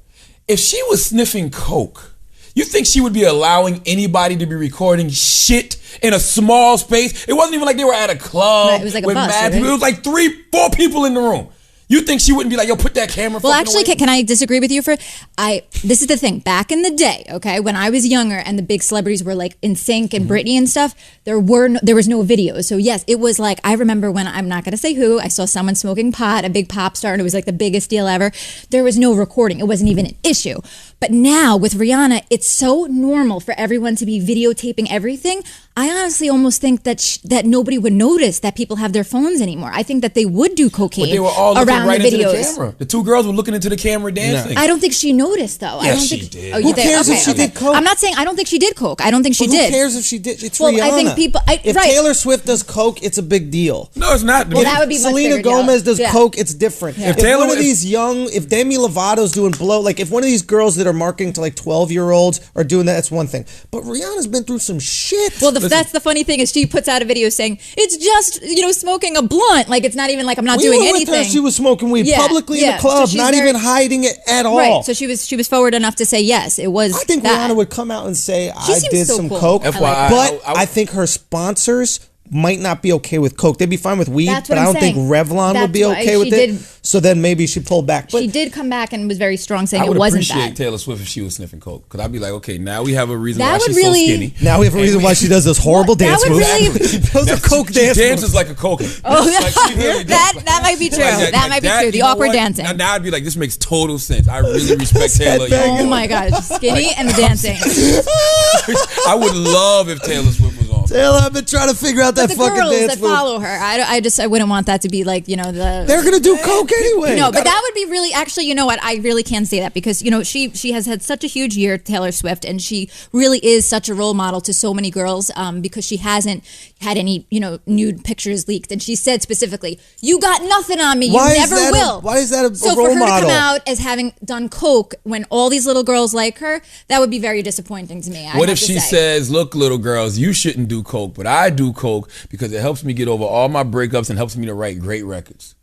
If she was sniffing coke, you think she would be allowing anybody to be recording shit in a small space? It wasn't even like they were at a club. Right, it was like with a bus, mad right? people. It was like 3-4 people in the room. You think she wouldn't be like, yo, put that camera Well, actually, away? can I disagree with you this is the thing. Back in the day, okay, when I was younger and the big celebrities were like NSYNC and Britney and stuff, there was no videos. So yes, it was like, I remember when, I'm not going to say who, I saw someone smoking pot, a big pop star, and it was like the biggest deal ever. There was no recording. It wasn't even an issue. But now with Rihanna, it's so normal for everyone to be videotaping everything. I honestly almost think that nobody would notice that people have their phones anymore. I think that they would do cocaine But they were all looking around right the into the videos. camera. The two girls were looking into the camera dancing. I don't think she noticed though. I Yes, don't she think, did. Oh, you Who think? cares if Okay, she okay. did coke? I'm not saying I don't think she did coke. I don't think she But did. Who cares if she did? It's Well, Rihanna. I think people. If right. Taylor Swift does coke, it's a big deal. No, it's not. Well, that would be much Selena bigger deal. Gomez does Yeah. coke, it's different. Yeah. If one of these if Demi Lovato's doing blow, like if one of these girls that are marketing to like 12-year-olds are doing that, that's one thing. But Rihanna's been through some shit. Well, that's the funny thing is she puts out a video saying it's just smoking a blunt. Like it's not even like I'm not we doing were anything. with her, she was smoking weed Yeah, publicly in yeah. the club, So she's not even hiding it at all. Right. So she was forward enough to say yes. It was. I think that. Rihanna would come out and say, She I seems did so some cool. coke, FYI, but I I think her sponsors might not be okay with coke. They'd be fine with weed, That's but what I I'm don't think saying. Revlon That's would be why okay with she it. did- So then maybe she pulled back. But She did come back and was very strong, saying I it would wasn't appreciate that. Taylor Swift if she was sniffing coke, because I'd be like, okay, now we have a reason That why would she's really- so skinny. now we have a reason why she does those horrible That dance would moves. really- Those are coke She dance dances moves. like a coke. Oh, Like, she really does. that might be true. Like that might be true. The you know awkward what? dancing. Now I'd be like, this makes total sense. I really respect Taylor. headbanging. Oh my God, she's skinny and dancing. I would love if Taylor Swift was on. Taylor, I've been trying to figure out that The fucking girls dance that move. follow her, I wouldn't want that to be like the. They're gonna do coke anyway. No, but that would be really. Actually, you know what? I really can say that because she has had such a huge year, Taylor Swift, and she really is such a role model to so many girls. Because she hasn't had any nude pictures leaked, and she said specifically, "You got nothing on me. You Why is never that will." why is that a So role for her model? to come out as having done coke when all these little girls like her, that would be very disappointing to me. I What have if to she say. says, look, little girls, you shouldn't do coke, but I do coke because it helps me get over all my breakups and helps me to write great records.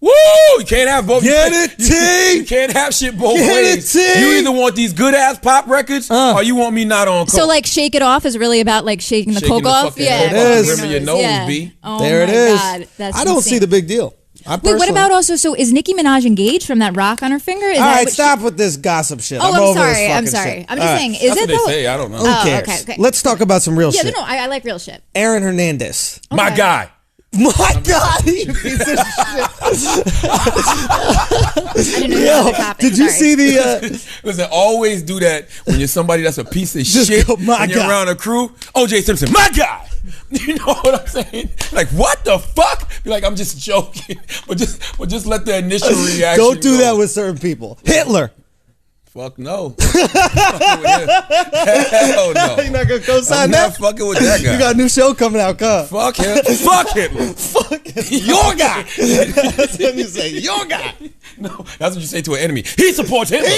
Woo! You can't have both. Get it, T? You can't have shit both Get it, ways. T? You either want these good ass pop records or you want me not on coke. So like Shake It Off is really about like shaking the Shaking coke the off. fucking Yeah, coke off the rim of your nose, B. Oh There my it is. God, that's I don't insane. see the big deal. Wait, what about also? So is Nicki Minaj engaged from that rock on her finger? Is All that right, what stop with this gossip shit. Oh, I'm over sorry. this I'm fucking sorry. shit. I'm All just right. saying. Is That's it what they though? say. I don't know. Who Oh, cares? okay. Let's talk about some real Yeah, shit. no, I like real shit. Aaron Hernandez. My Okay. guy. My God, you piece of shit. I didn't know you had the topic. Did you Sorry. see the? Listen, always do that when you're somebody that's a piece of Just shit. go, "My when you're guy." around a crew. OJ Simpson, my guy. You know what I'm saying? Like, what the fuck? Be like, I'm just joking, but just let the initial reaction. Don't do go. that with certain people. Hitler. Fuck no. Fucking with him. Hell no. You're not gonna co-sign I'm that? not fucking with that guy. You got a new show coming out, huh? Fuck him. Fuck Hitler. Fuck it. Your guy. That's what you say. Your guy. No, that's what you say to an enemy. He supports Hitler.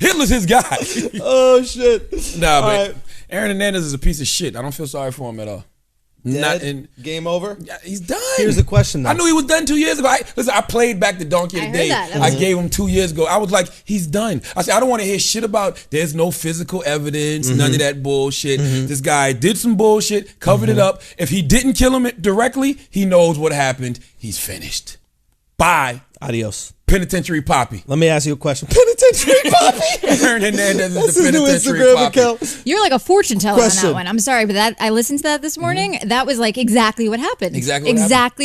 Hitler's his guy. Oh shit. Nah, All but right. Aaron Hernandez is a piece of shit. I don't feel sorry for him at all. Dead? Game over. Yeah, he's done. Here's the question, though. I knew he was done 2 years ago. I played back the Donkey of I the heard Day. that. That I was- gave him 2 years ago. I was like, he's done. I said, I don't want to hear shit about there's no physical evidence, none of that bullshit. This guy did some bullshit, covered it up. If he didn't kill him directly, he knows what happened. He's finished. Bye. Adios. Penitentiary Poppy. Let me ask you a question. Penitentiary Poppy. Aaron Hernandez That's is the his new penitentiary Instagram Poppy. account. You're like a fortune teller on Question. that one. I'm sorry, but that I listened to that this morning. That was like exactly what happened. Exactly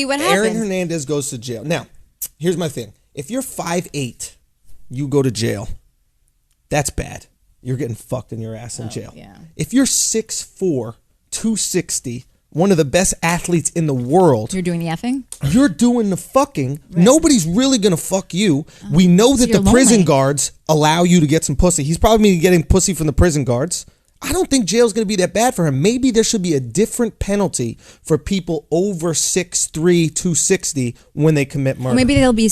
what what Aaron happened. Hernandez goes to jail. Now, here's my thing. If you're 5'8", you go to jail. That's bad. You're getting fucked in your ass in jail. yeah. If you're 6'4", 260, one of the best athletes in the world. You're doing the effing? You're doing the fucking. Right. Nobody's really going to fuck you. We know that the prison guards allow you to get some pussy. He's probably getting pussy from the prison guards. I don't think jail's going to be that bad for him. Maybe there should be a different penalty for people over 6'3", 260 when they commit murder. Or maybe they'll be.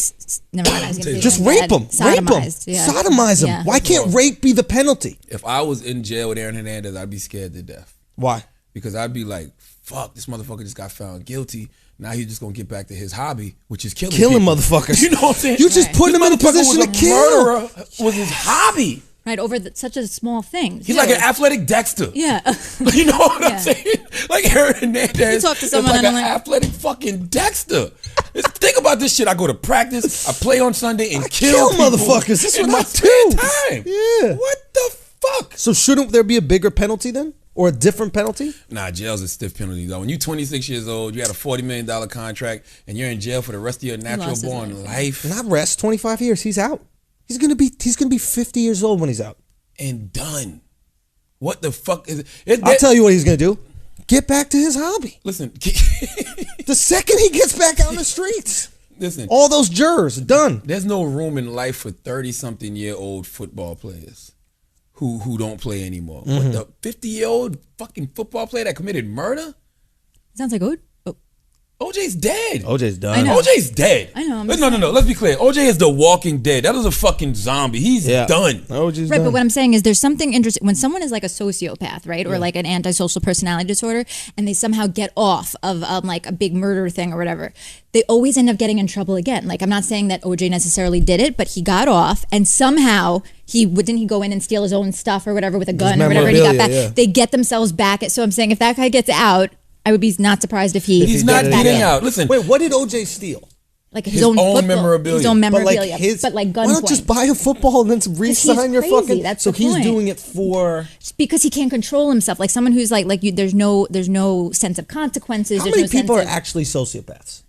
Never mind. I was gonna say just rape them. Sodomized. Yeah. Sodomize them. Yeah. Why can't rape be the penalty? If I was in jail with Aaron Hernandez, I'd be scared to death. Why? Because I'd be like, fuck, this motherfucker just got found guilty. Now he's just going to get back to his hobby, which is killing motherfuckers. You know what I'm saying? You just put him in a position to kill. Murderer was his hobby. Right, over such a small thing. He's like an athletic Dexter. Yeah. You know what I'm saying? Like Aaron Hernandez talk to someone is like an athletic fucking Dexter. Think about this shit. I go to practice, I play on Sunday, and I kill motherfuckers. That's what I do. Time. Yeah. What the fuck? So shouldn't there be a bigger penalty then? Or a different penalty? Nah, jail's a stiff penalty though. When you're 26 years old, you got a $40 million contract, and you're in jail for the rest of your natural born life. Not rest, 25 years. He's out. He's gonna be 50 years old when he's out. And done. What the fuck is it? I'll tell you what he's gonna do. Get back to his hobby. Listen. The second he gets back out in the streets. Listen. All those jurors, done. There's no room in life for 30-something-year-old football players who don't play anymore. What, the 50-year-old fucking football player that committed murder? Sounds like OJ's dead. OJ's done. I know. OJ's dead. I know. No. Let's be clear. OJ is the walking dead. That was a fucking zombie. He's done. OJ's right, done. but what I'm saying is there's something interesting when someone is like a sociopath, right, or like an antisocial personality disorder, and they somehow get off of like a big murder thing or whatever. They always end up getting in trouble again. Like I'm not saying that OJ necessarily did it, but he got off, and somehow didn't he go in and steal his own stuff or whatever with a gun or whatever, and he got back. Yeah. They get themselves back. So I'm saying if that guy gets out, I would be not surprised if he's not getting out. Listen, wait, what did OJ steal? Like his own memorabilia. His own memorabilia, but like gunpoint. Why not just buy a football and then re-sign your fucking? That's so the he's point. doing it for because he can't control himself. Like someone who's like you. There's no sense of consequences. How many people are actually sociopaths?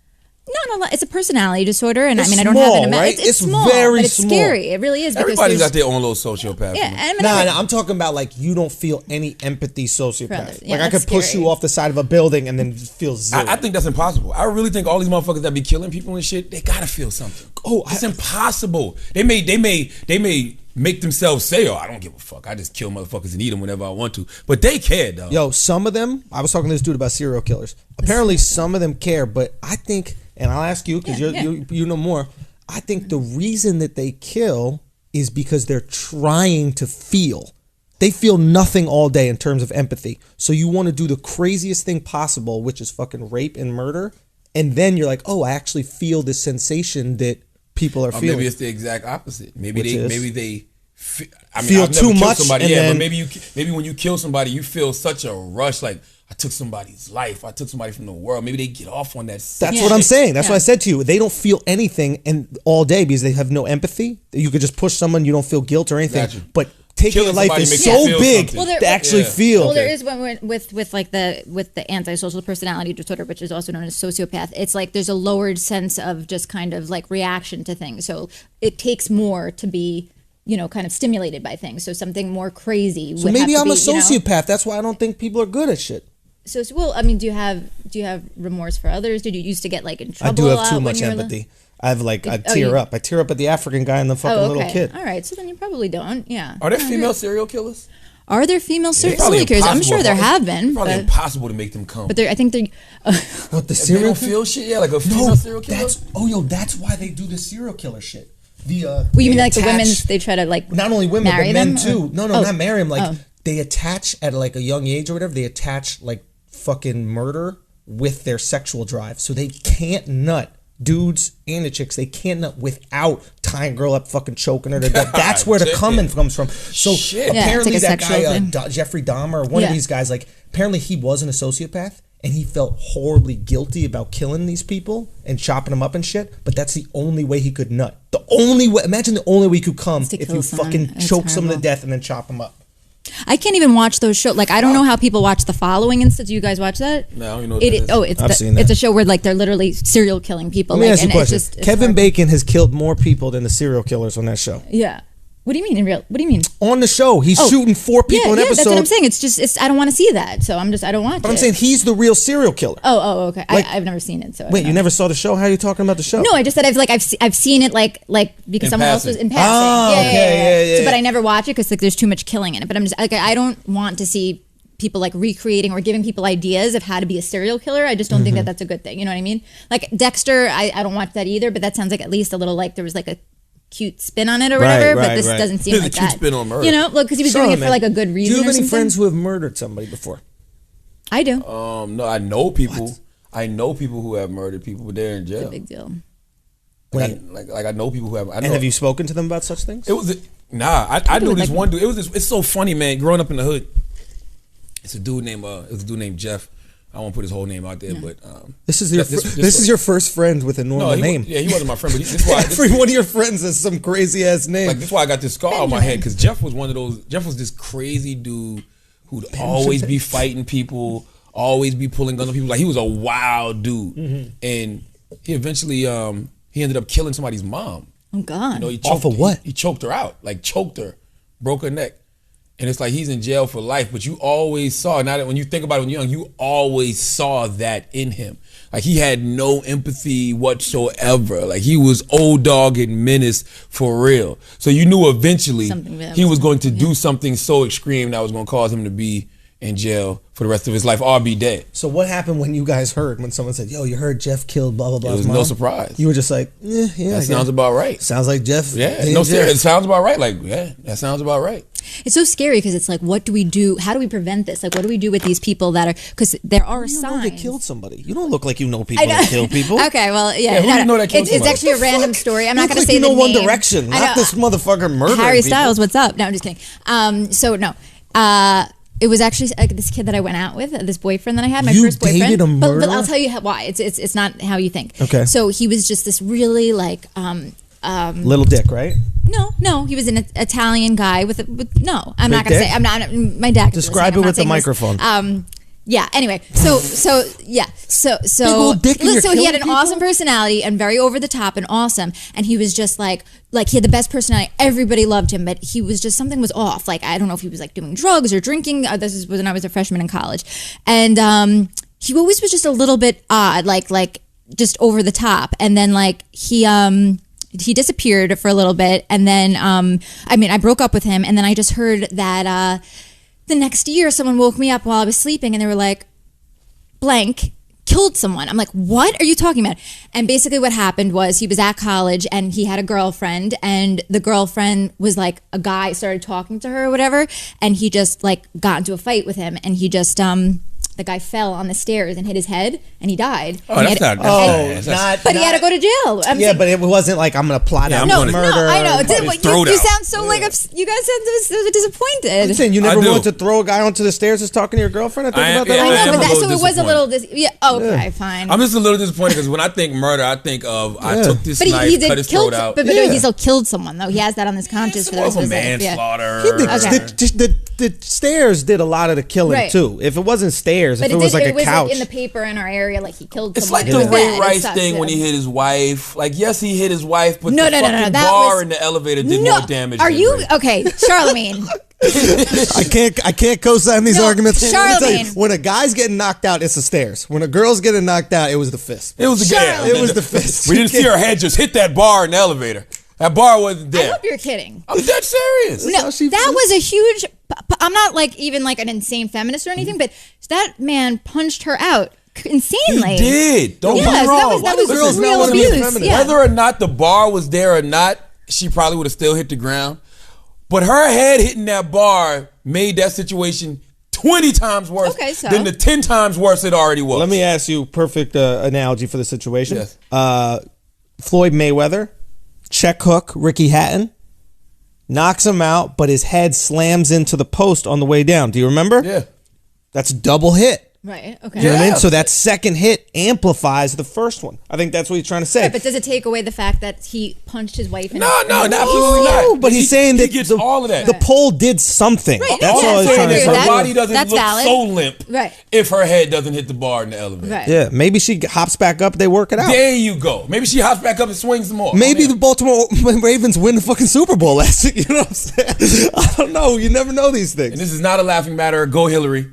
No, it's a personality disorder, and it's I don't small, have it. Right? It's small, very but it's small. scary. It really is. Everybody's got their own little sociopath. Yeah, no, I'm talking about like you don't feel any empathy, sociopath. Yeah, like I could push you off the side of a building and then feel zero. I think that's impossible. I really think all these motherfuckers that be killing people and shit, they gotta feel something. It's impossible. They may make themselves say, "Oh, I don't give a fuck. I just kill motherfuckers and eat them whenever I want to." But they care, though. Yo, some of them. I was talking to this dude about serial killers. Apparently, some of them care, but I think, and I'll ask you because you know more. I think the reason that they kill is because they're trying to feel. They feel nothing all day in terms of empathy. So you want to do the craziest thing possible, which is fucking rape and murder, and then you're like, "Oh, I actually feel this sensation that people are feeling." Maybe it's the exact opposite. Maybe they feel too much. Somebody, but maybe when you kill somebody, you feel such a rush, like I took somebody's life, I took somebody from the world. Maybe they get off on that. That's what I'm saying. That's what I said to you. They don't feel anything and all day because they have no empathy. You could just push someone, you don't feel guilt or anything. Gotcha. But taking a life is so big to actually feel. Well, there is one with the antisocial personality disorder, which is also known as sociopath. It's like there's a lowered sense of just kind of like reaction to things. So it takes more to be, kind of stimulated by things. So something more crazy. So maybe I'm a sociopath. That's why I don't think people are good at shit. So well, I mean, do you have remorse for others? Did you used to get like in trouble? I do have too much empathy. I have I tear up. I tear up at the African guy and the fucking little kid. All right, so then you probably don't. Yeah. Are there female serial killers? Are there female serial killers? I'm sure there have been. It's probably impossible to make them come. But I think they're. What the serial feel shit? Yeah, like a female serial killer. That's why they do the serial killer shit. You mean like the women? They try to like not only women but men too. No, not marry them. Like they attach at like a young age or whatever. They attach like fucking murder with their sexual drive, so they can't nut. Dudes and the chicks, they can't nut without tying a girl up, fucking choking her to death. That's where the coming comes from. So apparently like that guy, Jeffrey Dahmer, or one of these guys, like apparently he wasn't a sociopath. And he felt horribly guilty about killing these people and chopping them up and shit. But that's the only way he could nut. The only way. Imagine the only way he could come if you fucking choke someone to death and then chop them up. I can't even watch those shows. Like I don't know how people watch The Following and stuff. Do you guys watch that? No, I don't know what I've seen that. It's a show where like they're literally serial killing people. Let me ask you a question. Kevin Bacon has killed more people than the serial killers on that show. Yeah. What do you mean in real? What do you mean? On the show, he's shooting 4 people an episode. That's what I'm saying. It's I don't want to see that, so I don't watch it. But I'm saying he's the real serial killer. Okay. I've never seen it. So wait, you never saw the show? How are you talking about the show? No, I just said I've seen it like because someone else was in passing. Oh, yeah. So, but I never watch it because like there's too much killing in it. But I'm just like I don't want to see people like recreating or giving people ideas of how to be a serial killer. I just don't think that that's a good thing. You know what I mean? Like Dexter, I don't watch that either. But that sounds like at least a little like there was like a cute spin on it or whatever, but this doesn't seem like that. Cute spin on murder. You know, look, because he was doing it for like a good reason. Do you have any friends who have murdered somebody before? I do. No, I know people. What? I know people who have murdered people, but they're in jail. It's a big deal. Like I know people who have. And have you spoken to them about such things? It was I knew this one dude. It's so funny, man. Growing up in the hood, it's a dude named Jeff. I won't put his whole name out there, but this is your first friend with a normal name. He wasn't my friend, but this why every one of your friends has some crazy ass name. Like this why I got this scar on my head because Jeff was one of those. Jeff was this crazy dude who'd always be fighting people, always be pulling guns on people. Like he was a wild dude, and he eventually he ended up killing somebody's mom. Oh God! You know, he off of what? He choked her out, like choked her, broke her neck. And it's like he's in jail for life, but you always saw, now that when you think about it when you're young, you always saw that in him. Like he had no empathy whatsoever. Like he was old dog and menace for real. So you knew eventually he was going to do something so extreme that was going to cause him to be in jail for the rest of his life or be dead. So what happened when you guys heard, when someone said, yo, you heard Jeff killed blah, blah, blah? It was no surprise. You were just like, yeah. That sounds about right. Sounds like Jeff. Yeah, no, it sounds about right. Like, yeah, that sounds about right. It's so scary because it's like, what do we do? How do we prevent this? Like, what do we do with these people that are, because there are signs. You know they killed somebody. You don't look like you know people that kill people. Okay, well, yeah. Who do you know that killed somebody? It's actually a random story. I'm not going to say the name. One Direction, not this motherfucker murdering Harry people. Styles, what's up? No, I'm just kidding. So, no. It was actually this kid that I went out with, this boyfriend that I had, my first boyfriend. You dated a murderer? But I'll tell you why. It's not how you think. Okay. So he was just this really like little dick, right? No, he was an Italian guy with no. I'm Big not gonna dick? say. I'm not. My dad. Describe it with the microphone. Yeah. Anyway, so yeah. So Big old dick and you're so he had an killing awesome personality and very over the top and awesome, and he was just like he had the best personality. Everybody loved him, but he was just something was off. Like I don't know if he was like doing drugs or drinking. This was when I was a freshman in college, and he always was just a little bit odd, like just over the top, and then like he disappeared for a little bit, and then I broke up with him, and then I just heard that the next year someone woke me up while I was sleeping, and they were like, blank killed someone. I'm like, what are you talking about? And basically what happened was he was at college and he had a girlfriend, and the girlfriend was like, a guy started talking to her or whatever, and he just like got into a fight with him, and he just the guy fell on the stairs and hit his head, and he died. Oh, that's not. But he had to go to jail. But it wasn't like I'm gonna plot out murder. No, I know. You sound so like you guys sound disappointed. I'm saying you never wanted to throw a guy onto the stairs that's talking to your girlfriend. I think about that. I know, but so it was a little. Okay, fine. I'm just a little disappointed because when I think murder, I think of I took this knife, cut his throat out. But he still killed someone though. He has that on his conscience for the rest of his life. Manslaughter. The stairs did a lot of the killing too. If it wasn't stairs, if it was like a couch. Like in the paper in our area, like he killed it's someone. It's like the Ray Rice thing when he hit his wife. Like, yes, he hit his wife, but the fucking bar in the elevator did more damage. Are you okay, Charlamagne? I can't co-sign these arguments. Charlamagne. When a guy's getting knocked out, it's the stairs. When a girl's getting knocked out, it was the fist. It was the gas. It was the fist. We didn't see her head just hit that bar in the elevator. That bar wasn't there. I hope you're kidding. I'm dead serious. No, that was a huge. I'm not like even like an insane feminist or anything, but that man punched her out insanely. He did. Don't be wrong. That was real abuse. Yeah. Whether or not the bar was there or not, she probably would have still hit the ground. But her head hitting that bar made that situation 20 times worse than the 10 times worse it already was. Let me ask you a perfect analogy for the situation. Yes. Floyd Mayweather, check hook Ricky Hatton, knocks him out, but his head slams into the post on the way down. Do you remember? Yeah. That's a double hit. Right. Okay. You know what I Yeah. mean? So that second hit amplifies the first one. I think that's what he's trying to say. Right, but does it take away the fact that he punched his wife? No, absolutely not. But he's saying he that gets all of that. The pole did something. Right, That's yeah, all he's so trying to I say. agree Her with body doesn't That's look valid. so limp Right. if her head doesn't hit the bar in the elevator. Right. Yeah, maybe she hops back up. They work it out. There you go. Maybe she hops back up and swings some more. Maybe Oh, the Baltimore Ravens win the fucking Super Bowl last week. You know what I'm saying? I don't know. You never know these And things. this is not a laughing matter. Go Hillary.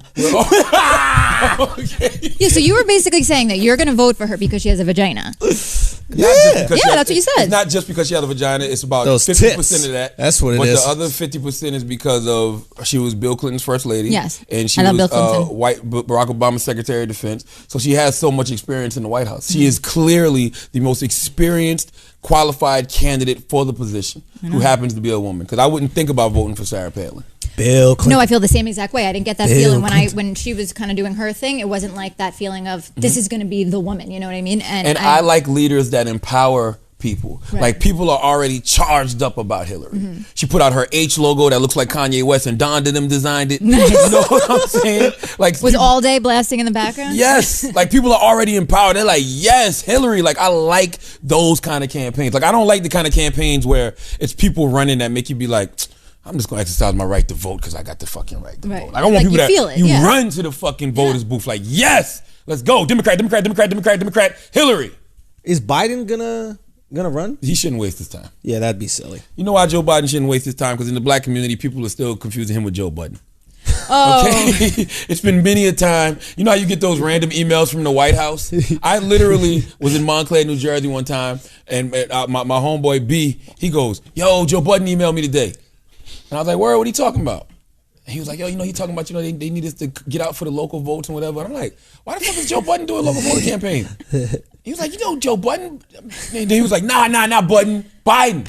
Okay. Yeah, so you were basically saying that you're going to vote for her because she has a vagina. Yeah. Yeah, that's what you said. It's not just because she had a vagina. It's about Those 50% tits. of that. That's what it but is. the other 50% is because of she was Bill Clinton's first lady. Yes. And she I love was Bill Clinton. Barack Obama's Secretary of Defense. So she has so much experience in the White House. She is clearly the most experienced, qualified candidate for the position who happens to be a woman. Because I wouldn't think about voting for Sarah Palin. Bill Clinton. No, I feel the same exact way. I didn't get that Bill feeling Clinton. when she was kind of doing her thing. It wasn't like that feeling of this is going to be the woman. You know what I mean? And I like leaders that empower people. Right. Like people are already charged up about Hillary. She put out her H logo that looks like Kanye West and Don Denham designed it. Nice. You know what I'm saying? Like was people- all day blasting in the background. Yes, like people are already empowered. They're like, yes, Hillary. Like I like those kind of campaigns. Like I don't like the kind of campaigns where it's people running that make you be like, I'm just gonna exercise my right to vote because I got the fucking right to Right. vote. Like, I don't want Like, people you that feel it, you yeah. run to the fucking voters booth like, yes, let's go, Democrat, Democrat, Democrat, Democrat, Democrat, Hillary. Is Biden gonna run? He shouldn't waste his time. Yeah, that'd be silly. You know why Joe Biden shouldn't waste his time? Because in the black community, people are still confusing him with Joe Budden. Oh, Okay, it's been many a time. You know how you get those random emails from the White House? I literally was in Montclair, New Jersey one time, and my homeboy B, he goes, "Yo, Joe Budden emailed me today," and I was like, "Word, what are you talking about?" And he was like, "Yo, you know, he talking about, you know, they need us to get out for the local votes and whatever." And I'm like, "Why the fuck is Joe Budden doing a local voter campaign?" He was like, "You know, Joe Budden." And he was like, "Nah, not Budden, Biden."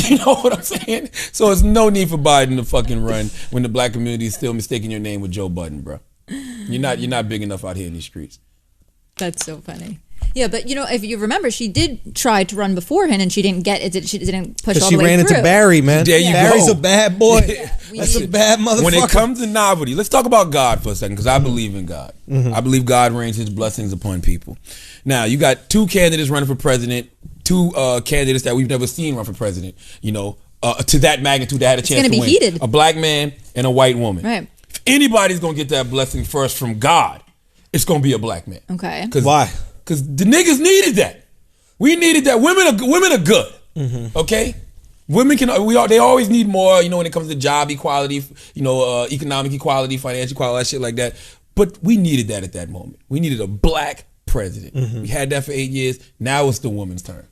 You know what I'm saying? So there's no need for Biden to fucking run when the black community is still mistaking your name with Joe Budden, bro. You're not big enough out here in these streets. that's so funny. Yeah, but you know, if you remember, she did try to run beforehand, and she didn't get it. She didn't push all She the way ran through. into Barry, man. There you Barry's go. a bad boy. we That's a need- bad motherfucker. When it comes to novelty, let's talk about God for a second, because I believe in God. I believe God rains his blessings upon people. Now, you got two candidates running for president, two candidates that we've never seen run for president, you know, to that magnitude that had a chance gonna to be win. heated. A black man and a white woman. Right. If anybody's going to get that blessing first from God, it's going to be a black man. Okay. Why? Because the niggas needed that. We needed that. Women are good. Okay? Women they always need more, you know, when it comes to job equality, you know, economic equality, financial equality, that shit like that. But we needed that at that moment. We needed a black president. We had that for 8 years. Now it's the woman's turn.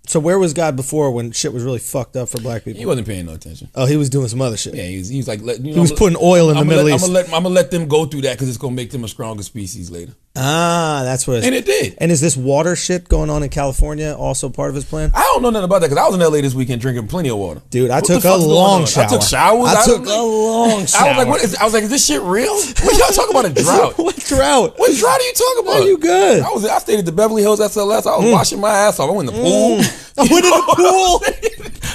So where was God before when shit was really fucked up for black people? He wasn't paying no attention. Oh, he was doing some other shit. Yeah, he was like, He was putting oil in the Middle East. I'm gonna let them go through that because it's gonna make them a stronger species later. Ah, that's what. And it did. And is this water shit going on in California also part of his plan? I don't know nothing about that because I was in LA this weekend drinking plenty of water. Dude, I What the took a fuck's going long on? shower. I took showers. I took was a long shower. I was like, is this shit real? What y'all talking about a drought? What drought? What drought are you talking about? Are you good? I stayed at the Beverly Hills SLS. I was washing my ass off. I went in the pool. I went in the pool.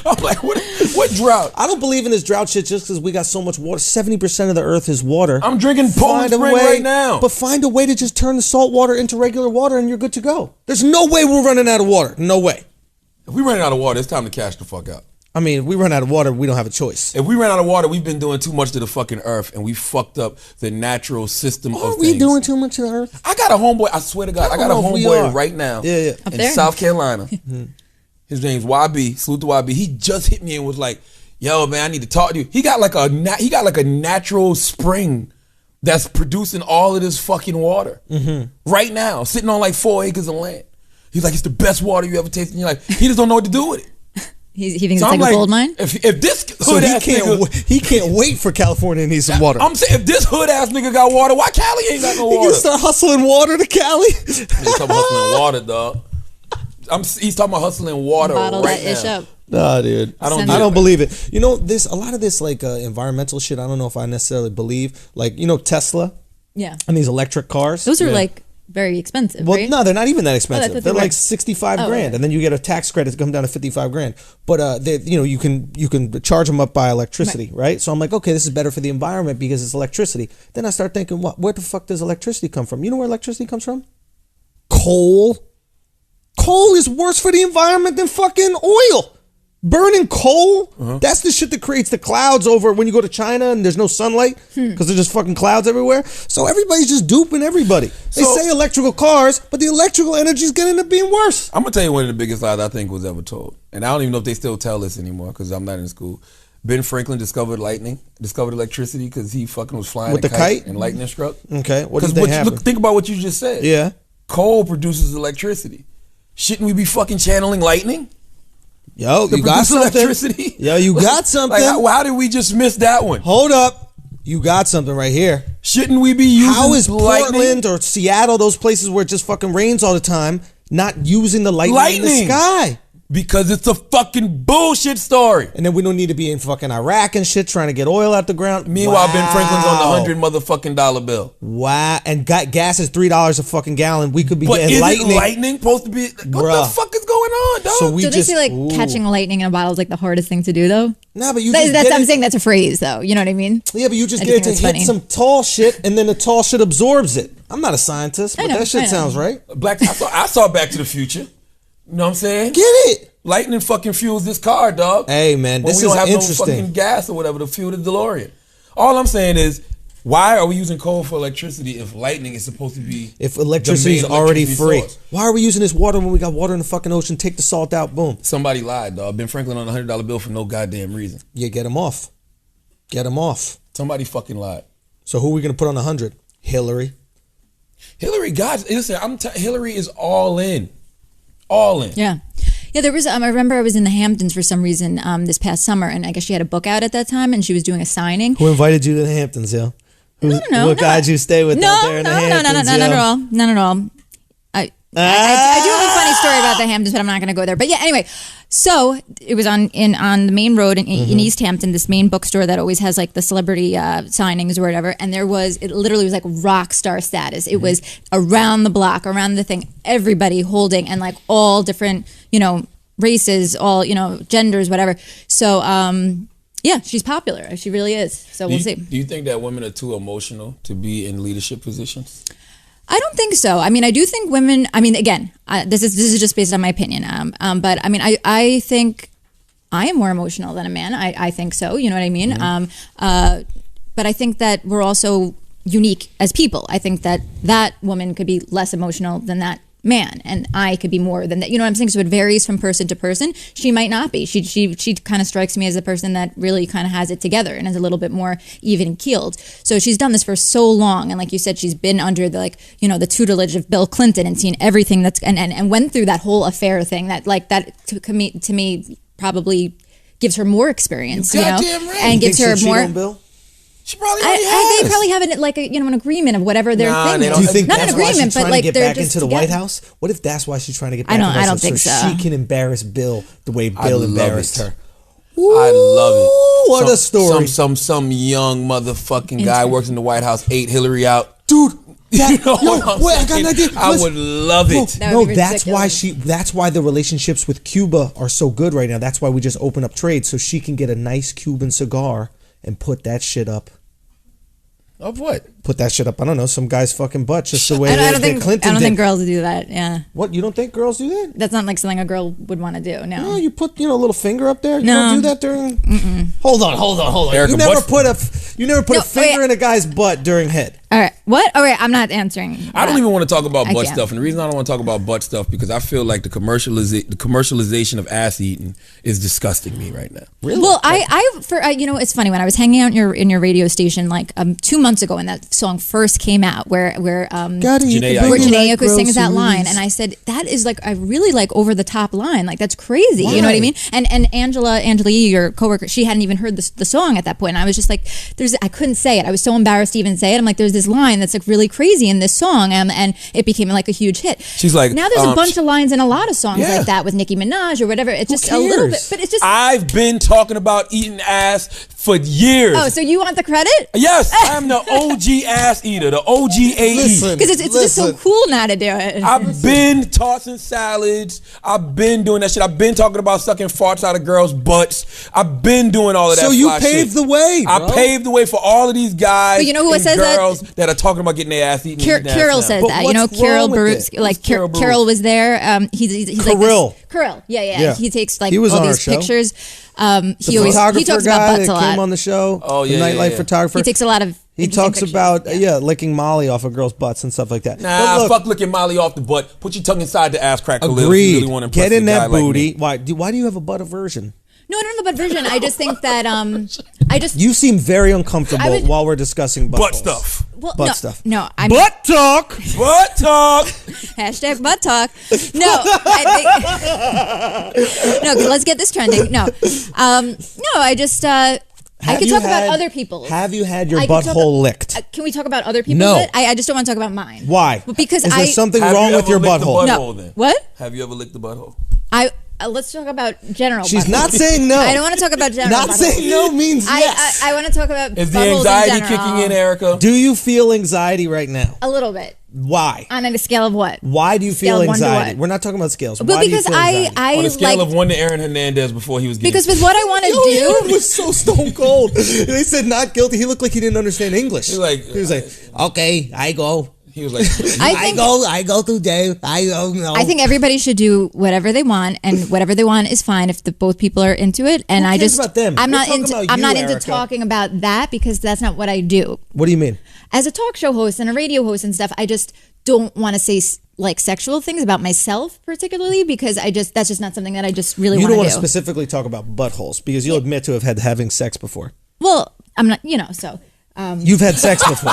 I'm like, what drought? I don't believe in this drought shit just because we got so much water. 70% of the earth is water. I'm drinking Poland Find a Spring way- right now. But find a way to just turn the salt water into regular water and you're good to go. There's no way we're running out of water. No way. If we run out of water, it's time to cash the fuck out. I mean, if we run out of water, we don't have a choice. If we ran out of water, we've been doing too much to the fucking earth, and we fucked up the natural system of Are things. we doing too much to the earth? I got a homeboy. I swear to God, I got a know if we homeboy are. right now. Yeah. Up in there? South Carolina. His name's YB. Salute to YB. He just hit me and was like, "Yo, man, I need to talk to you." He got like a natural spring that's producing all of this fucking water right now, sitting on like 4 acres of land. He's like, "It's the best water you ever tasted in your life." He just don't know what to do with it. He thinks So it's I'm like a gold mine. If this So hood he ass can't, nigga, he can't wait for California to need some water. I'm saying if this hood ass nigga got water, why Cali ain't got no He water? can start hustling water to Cali. He's talking about hustling water, dog. He's talking about hustling water Bottle right that ish now. up. Nah, dude. I don't Send I it. don't believe it. You know, a lot of this like environmental shit. I don't know if I necessarily believe. Like, you know, Tesla Yeah. and these electric cars. Those are Yeah. like very expensive, Well, right? no, they're not even that expensive. what They're they were. like 65 Oh, grand, okay. and then you get a tax credit to come down to 55 grand. But you can charge them up by electricity, right? So I'm like, okay, this is better for the environment because it's electricity. Then I start thinking, where the fuck does electricity come from? You know where electricity comes from? Coal. Coal is worse for the environment than fucking oil. Burning coal, that's the shit that creates the clouds over when you go to China and there's no sunlight because there's just fucking clouds everywhere. So everybody's just duping everybody. They say electrical cars, but the electrical energy is going to end up being worse. I'm gonna tell you one of the biggest lies I think was ever told, and I don't even know if they still tell this anymore because I'm not in school. Ben Franklin discovered electricity because he fucking was flying With a the kite? and lightning struck. Okay, what do you think happened? Think about what you just said. Yeah. Coal produces electricity. Shouldn't we be fucking channeling lightning? Yo, To you got produce something. electricity? Yo, you got something. Like, how did we just miss that one? Hold up. You got something right here. Shouldn't we be using How is lightning? Portland or Seattle, those places where it just fucking rains all the time, not using the lightning in the sky? Because it's a fucking bullshit story. And then we don't need to be in fucking Iraq and shit trying to get oil out the ground. Meanwhile, Ben Franklin's on the Wow. $100 motherfucking dollar bill. Wow. And gas is $3 a fucking gallon. We could be But getting isn't lightning. lightning supposed to be? What Bruh. the fuck is going on, dog? So we So they just say like catching lightning in a bottle is like the hardest thing to do, though. Nah, but you That's just get I'm it- saying that's a phrase, though. You know what I mean? Yeah, but you just I get it think to that's hit funny. some tall shit, and then the tall shit absorbs it. I'm not a scientist, but I know, that shit I know. sounds right. I saw Back to the Future. You know what I'm saying? Get it? Lightning fucking fuels this car, dog. Hey, man, When this we don't is have interesting. no fucking gas or whatever to fuel the DeLorean. All I'm saying is, why are we using coal for electricity if lightning is supposed to be If electricity is the main already electricity free, source? why are we using this water when we got water in the fucking ocean? Take the salt out, boom. Somebody lied, dog. Ben Franklin on a $100 bill for no goddamn reason. Yeah, get him off. Get him off. Somebody fucking lied. So who are we gonna put on 100? Hillary. Hillary, God, listen, Hillary is all in. All in. Yeah. Yeah, there was. I remember I was in the Hamptons for some reason this past summer, and I guess she had a book out at that time, and she was doing a signing. Who invited you to the Hamptons, yo? No, What guy you stay with out there in the Hamptons, not yo? at all. Not at all. I do have a funny story about the Hamptons, but I'm not going to go there. But yeah, anyway, so it was on the main road in East Hampton, this main bookstore that always has like the celebrity signings or whatever. And it literally was like rock star status. It was around the block, around the thing, everybody holding, and like all different, races, all, genders, whatever. So, yeah, she's popular. She really is. So we'll see. Do you think that women are too emotional to be in leadership positions? I don't think so. I mean, I do think women. I mean, again, this is just based on my opinion. But I mean, I think I am more emotional than a man. I think so. You know what I mean? But I think that we're also unique as people. I think that woman could be less emotional than that man, and I could be more than that. You know what I'm saying? So it varies from person to person. She might not be. She kind of strikes me as a person that really kind of has it together and is a little bit more even keeled. So she's done this for so long, and like you said, she's been under the the tutelage of Bill Clinton and seen everything that's and went through that whole affair thing that to me probably gives her more experience, goddamn right. and gives her Cheat more. on Bill? She probably already has. They probably have an agreement of whatever their thing they is. don't. Do you think Not that's an why agreement, she's but trying like to get they're back just into the together. White House? What if that's why she's trying to get back I into don't the White House think so so. she can embarrass Bill the way I Bill love embarrassed it. her? I love it. What a story. Some young motherfucking guy works in the White House, ate Hillary out. Dude, You know what I'm wait, I got saying? an idea. I would love it. That No, would be that's why ridiculous. that's why the relationships with Cuba are so good right now. That's why we just open up trade so she can get a nice Cuban cigar and put that shit up. Of what? Put that shit up. I don't know, some guy's fucking butt, just the way I that don't think Clinton I don't did. think girls do that. Yeah, What, you don't think girls do that? that's not like something a girl would want to do. No, No. you put a little finger up there. You No. don't do that during. Hold on. Erica, You never what's- put a No, finger wait. in a guy's butt during head. All right. What? All right. I'm not answering. I don't that. even want to talk about I butt can't. stuff, and the reason I don't want to talk about butt stuff because I feel like the commercialization of ass eating is disgusting me right now. Really? Well, it's funny when I was hanging out in your radio station like 2 months ago when that song first came out, where Gotta eat Janae the Aiko. where booty Janae like Aiko sings that line, groceries. and I said that is like I really like over the top line, like that's crazy. You know what I Why? mean? And Angela Yee, your coworker, she hadn't even heard the song at that point. And I was just like, I couldn't say it. I was so embarrassed to even say it. I'm like, there's this line that's like really crazy in this song, and it became like a huge hit. She's like, now there's a bunch of lines in a lot of songs Yeah. like that with Nicki Minaj or whatever. It's just a cares? little bit, but it's just. I've been talking about eating ass for years. Oh, so you want the credit? Yes, I'm the OG ass eater, the OG AE. Listen. Because it's just so cool now to do it. I've been tossing salads. I've been doing that shit. I've been talking about sucking farts out of girls' butts. I've been doing all of that. So you fly paved shit. the way, bro. I paved the way for all of these guys. But you know who and says girls that are talking about getting their ass eaten. Carol says But that. You know, what's Carol wrong with Baruch, it? like Carol Baruch? Carol was there. He's like Carol. Carol. Yeah. Yeah. He takes like He was all on our these show. pictures. The He always photographer he talks guy about butts a that came lot. on the show. Oh, yeah, the nightlife yeah. photographer. He takes a lot of. He interesting talks pictures. about licking Molly off of girls' butts and stuff like that. Nah, But look, fuck licking Molly off the butt. Put your tongue inside the ass crack a little. agreed. You really want to impress Get in a guy that like booty. me. Why do you have a butt aversion? No, I don't have a butt version. I just think that You seem very uncomfortable I would- while we're discussing Butt butt stuff. well, butt no, stuff. No, I'm Butt talk. Butt talk. hashtag butt talk. No, I think, no. Let's get this trending. No, I just I Have could you talk about had- other people's. Have you had your I could talk butthole licked? Can we talk about other people's? No. I just don't want to talk about mine. Why? Because Is there something Have wrong you with ever your licked the butthole? butthole? No. Then? What? Have you ever licked the butthole? Let's talk about general. She's buttholes. not saying no. I don't want to talk about general. Not buttholes. saying no means yes. I want to talk about. Is the buttholes anxiety in general. kicking in, Erica? Do you feel anxiety right now? A little bit. Why? On a scale of what? Why do you Scale feel of 1 to anxiety? what? We're not talking about scales. But Why because do you feel anxiety? I On a scale like of 1 to Aaron Hernandez before he was getting because with what I want to Yo, do. he was so stone cold. They said not guilty. He looked like he didn't understand English. He was like, okay, I go. he was like, I go today. I don't know. I think everybody should do whatever they want, and whatever they want is fine if both people are into it. And Who I cares just, about them? I'm We're not talking into, about I'm you, not into Erica. talking about that because that's not what I do. What do you mean? As a talk show host and a radio host and stuff, I just don't want to say like sexual things about myself particularly because that's just not something that I just really You want don't to want do. to specifically talk about buttholes because you'll admit to have had having sex before. Well, I'm not, so. You've had sex before.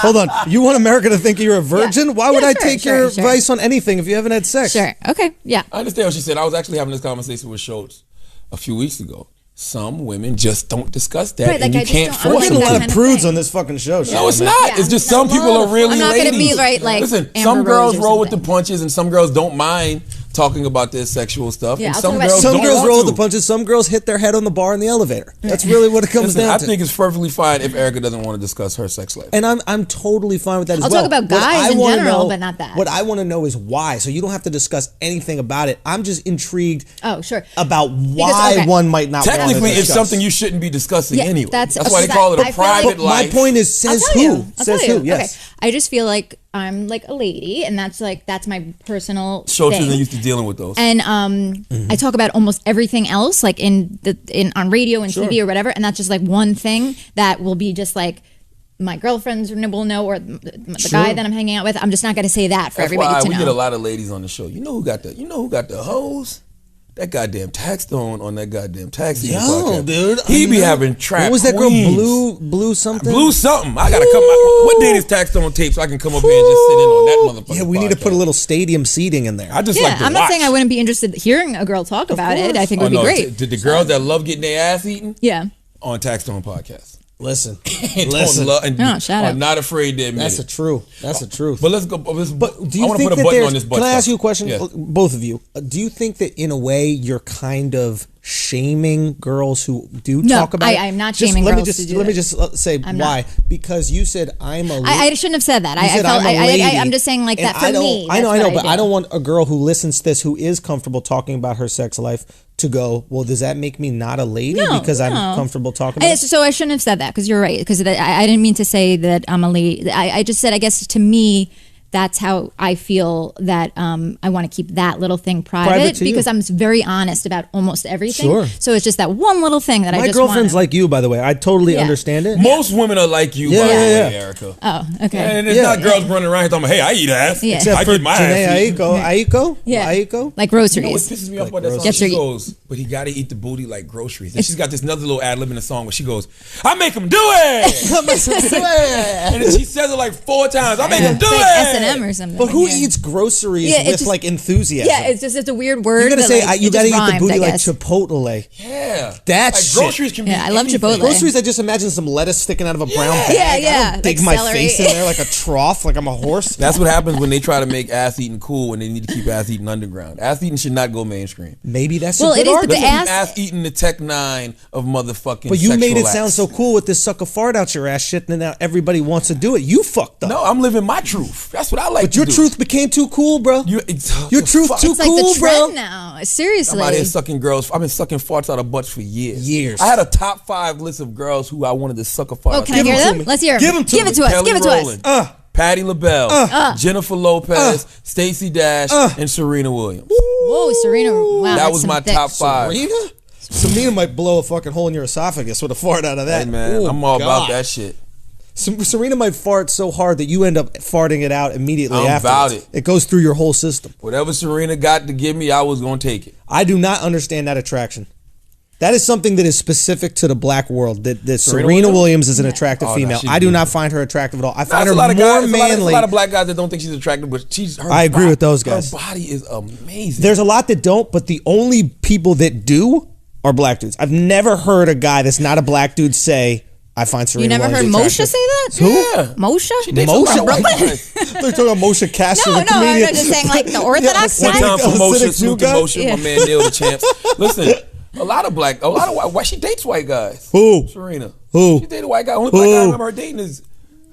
Hold on. You want America to think you're a virgin? Yeah. Why would Yeah, I sure, take sure, your sure. advice on anything if you haven't had sex? Sure. Okay. Yeah. I understand what she said. I was actually having this conversation with Schulz a few weeks ago. Some women just don't discuss that, Right, and like, you I just can't don't- We're force getting a them lot to. of kind of prudes thing. on this fucking show. No, it's Charlamagne. not. Yeah. It's just No, some people well, are really I'm not ladies. gonna be like Listen, Amber some girls Rose or roll with the something. punches, and some girls don't mind talking about their sexual stuff, Yeah, and I'll some talk about- girls Some don't girls want roll to. with the punches. Some girls hit their head on the bar in the elevator. That's really what it comes Listen, down I to. think it's perfectly fine if Erica doesn't want to discuss her sex life. And I'm totally fine with that as I'll well. talk about What guys I in wanna general, know- but not that. What I want to know is why. So you don't have to discuss anything about it. I'm just intrigued Oh, sure. about why okay. one might not want to Technically, it's discuss. something you shouldn't be discussing Yeah, anyway. that's why they call it a I feel private like- But my life. point is, says I'll tell who? you. I'll Says tell you. who? Yes. Okay. I just feel like I'm like a lady, and that's my personal Schulz thing. isn't used to dealing with those. And I talk about almost everything else, like on radio and TV or whatever, and that's just like one thing that will be just like my girlfriends will know, or the guy that I'm hanging out with. I'm just not going to say that for everybody FYI, to we know. get a lot of ladies on the show. You know who got the hose? That goddamn tax on that goddamn taxi. Yo, podcast. dude. He be I know. having trap What was that queens. girl? Blue something? Blue something. I gotta come. What date is taxed on tape so I can come up here and just sit in on that motherfucker? Yeah, we need to put a little stadium seating in there. I just Yeah, like to I'm watch. not saying I wouldn't be interested in hearing a girl talk about it. I think it would be great. The girls that love getting their ass eaten Yeah. on Tax Stone podcast. Listen. And Listen. don't love, and No, shout are out. not afraid to admit That's it. That's the truth. But let's go. But do I you want to think put a that button there's? on this. Can I ask you a question, Yeah. both of you? Do you think that in a way you're kind of shaming girls who do No, talk about it? I'm not Just shaming let me girls just to do let me that. just say I'm why. not. Because you said I'm a. I shouldn't have said that. You said I'm a lady, I'm just saying like and that for I don't- me. I know, that's what but do. I don't want a girl who listens to this who is comfortable talking about her sex life to go, well, does that make me not a lady because I'm comfortable talking about it? So I shouldn't have said that because you're right. Because I didn't mean to say that I'm a lady. I just said, I guess to me, that's how I feel that I want to keep that little thing private to you. because I'm very honest about almost everything. Sure. So it's just that one little thing that I My just girlfriend's wanna, like you, by the way. I totally Yeah. understand it. Most women are like you, Yeah, by the yeah, way, yeah. Erica. Oh, okay. And it's Yeah. not girls running around here talking about, hey, I eat ass. Yeah. I Except for get my ass Janae eaten. Aiko. Yeah. Aiko. Like You know what groceries. pisses me off about that song? Yes, She sir. goes, but he got to eat the booty like groceries. And she's got this another little ad lib in the song where she goes, I make him do it. And then she says it like 4 times. I make him do It's like it. S&M or something. But who Yeah. eats groceries Yeah, it's with just- like enthusiasm? Yeah, it's a weird word. You gotta that, say like, you it gotta eat just the rhymed, booty I like guess. Yeah. Chipotle. That like shit. groceries can be Yeah, I love anything. Chipotle. Groceries, I just imagine some lettuce sticking out of a brown bag. Yeah, I yeah, don't dig like my celery. face in there like a trough, like I'm a horse. That's what happens when they try to make ass eating cool when they need to keep ass eating underground. Ass eating should not go mainstream. Maybe that's Well, a good it is, but the argument. Let's keep ass- ass eating the Tech 9 of motherfucking. But you made it sexual sound acts. so cool with this sucker fart out your ass shit, and now everybody wants to do it. You fucked up. No, I'm living my truth. That's what I like. But your to do. truth became too cool, bro. Your Your truth too It's like cool, the bro. trend now. I'm Seriously. out here sucking girls. I've been sucking farts out of butts for years. Years. I had a top 5 list of girls who I wanted to suck a fart Oh, out. can I Give hear 'em to them? me. Let's hear Give them. 'em to Give me. it to us. Kelly Give it to us. Rowland, Patti LaBelle, Jennifer Lopez, Stacey Dash, and Serena Williams. Whoa, Serena. Wow, That that's was some my thick- top 5. Serena might blow a fucking hole in your esophagus with a fart out of that. Hey man, Oh, I'm all about God. that shit. Serena might fart so hard that you end up farting it out immediately I'm after. about it. It goes through your whole system. Whatever Serena got to give me, I was gonna take it. I do not understand that attraction. That is something that is specific to the black world. That Serena Williams? Williams is an attractive Oh, no, female. she's I do not beautiful. find her attractive at all. I Nah, find there's her a lot of more guys, there's manly. a lot of black guys that don't think she's attractive, but her I agree with those guys. Her body is amazing. There's a lot that don't, but the only people that do are black dudes. I've never heard a guy that's not a black dude say, I find Serena You never heard Williams Moshe attractive. say that? Who? Yeah. Moshe? She dates Moshe? a lot of white guys. They're talking about Moshe Kasher, No, the no, I'm comedian. just saying, like, the Orthodox Yeah, One guy. time for Moshe, Hasidic Jew salute to guy? Moshe, Yeah. my man Neil the Champs. Listen, a lot of white, she dates white guys. Who? Serena. Who? She dated a white guy. Only black guy I remember her dating is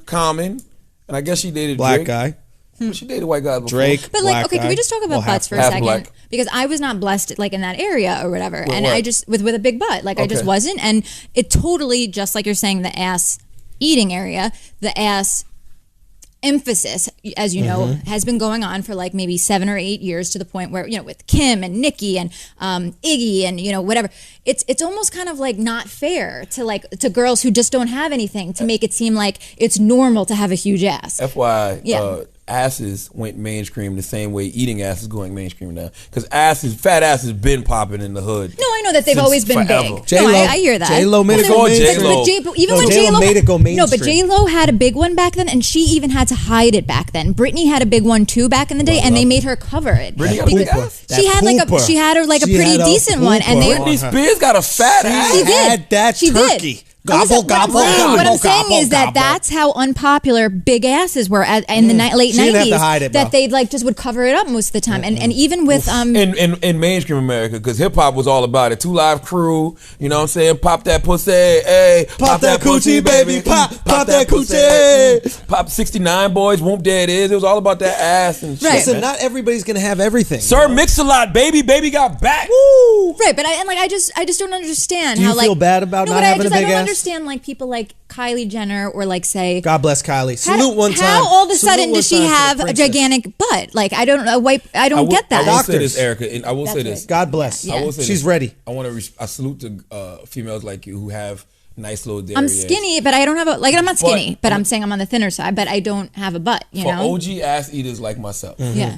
Common, and I guess she dated Black Drake. guy. But she dated white guys before. Drake. But black like, okay, guy. can we just talk about Well, butts for a half second? black. Because I was not blessed like in that area or whatever, and what? I just with a big butt, like I just Okay. wasn't, and it totally just like you're saying the ass eating area, the ass emphasis, as you know, has been going on for like maybe 7 or 8 years to the point where, you know, with Kim and Nikki and Iggy and, you know, whatever, it's almost kind of like not fair to girls who just don't have anything to make it seem like it's normal to have a huge ass. FYI, Yeah. asses went mainstream the same way eating ass is going mainstream now. Because fat ass has been popping in the hood. No, I know that they've since always been forever. big. J-Lo. No, I hear that. J-Lo made it But go then- mainstream. but J- even No, when J-Lo J-Lo made it go No, but mainstream. J-Lo had a big one back then, and she even had to hide it back then. Britney had a big one too back in the day, and they made her cover it. Britney got a big Because ass? She That had pooper. she had her like a She pretty had a decent one, and they pooper. Britney Spears got a fat ass. She did. had that She turkey. did. Gobble, What I'm gobble, saying- gobble, What I'm saying gobble, is that gobble. that's how unpopular big asses were in the late She didn't have 90s. to hide it, bro. That they like just would cover it up most of the time, and even with In mainstream America, because hip hop was all about it. 2 Live Crew, you know what I'm saying? Pop that pussy, hey. Pop that coochie, baby. Pop that coochie. Pop 69 Boys, Whoop There It Is. It was all about that ass and shit. Right. Listen, man. not everybody's gonna have everything. Sir Mix-a-Lot, baby got back. right, but I just don't understand Do you how like feel bad about no, not but having a I big don't ass? understand like people like Kylie Jenner or like say God bless Kylie. how, Salute one time. how all of a Salute sudden one does she time to the have a princess. gigantic butt? Like I don't get that. I will say Doctors. this, Erica, and I will say That's this. right. God bless. Yeah. I will say She's this. ready. I want to. I salute to females like you who have nice little I'm derrieres. skinny, but I don't have I'm not skinny, But- but I'm saying I'm on the thinner side, but I don't have a butt, you For know? OG ass eaters like myself. Yeah.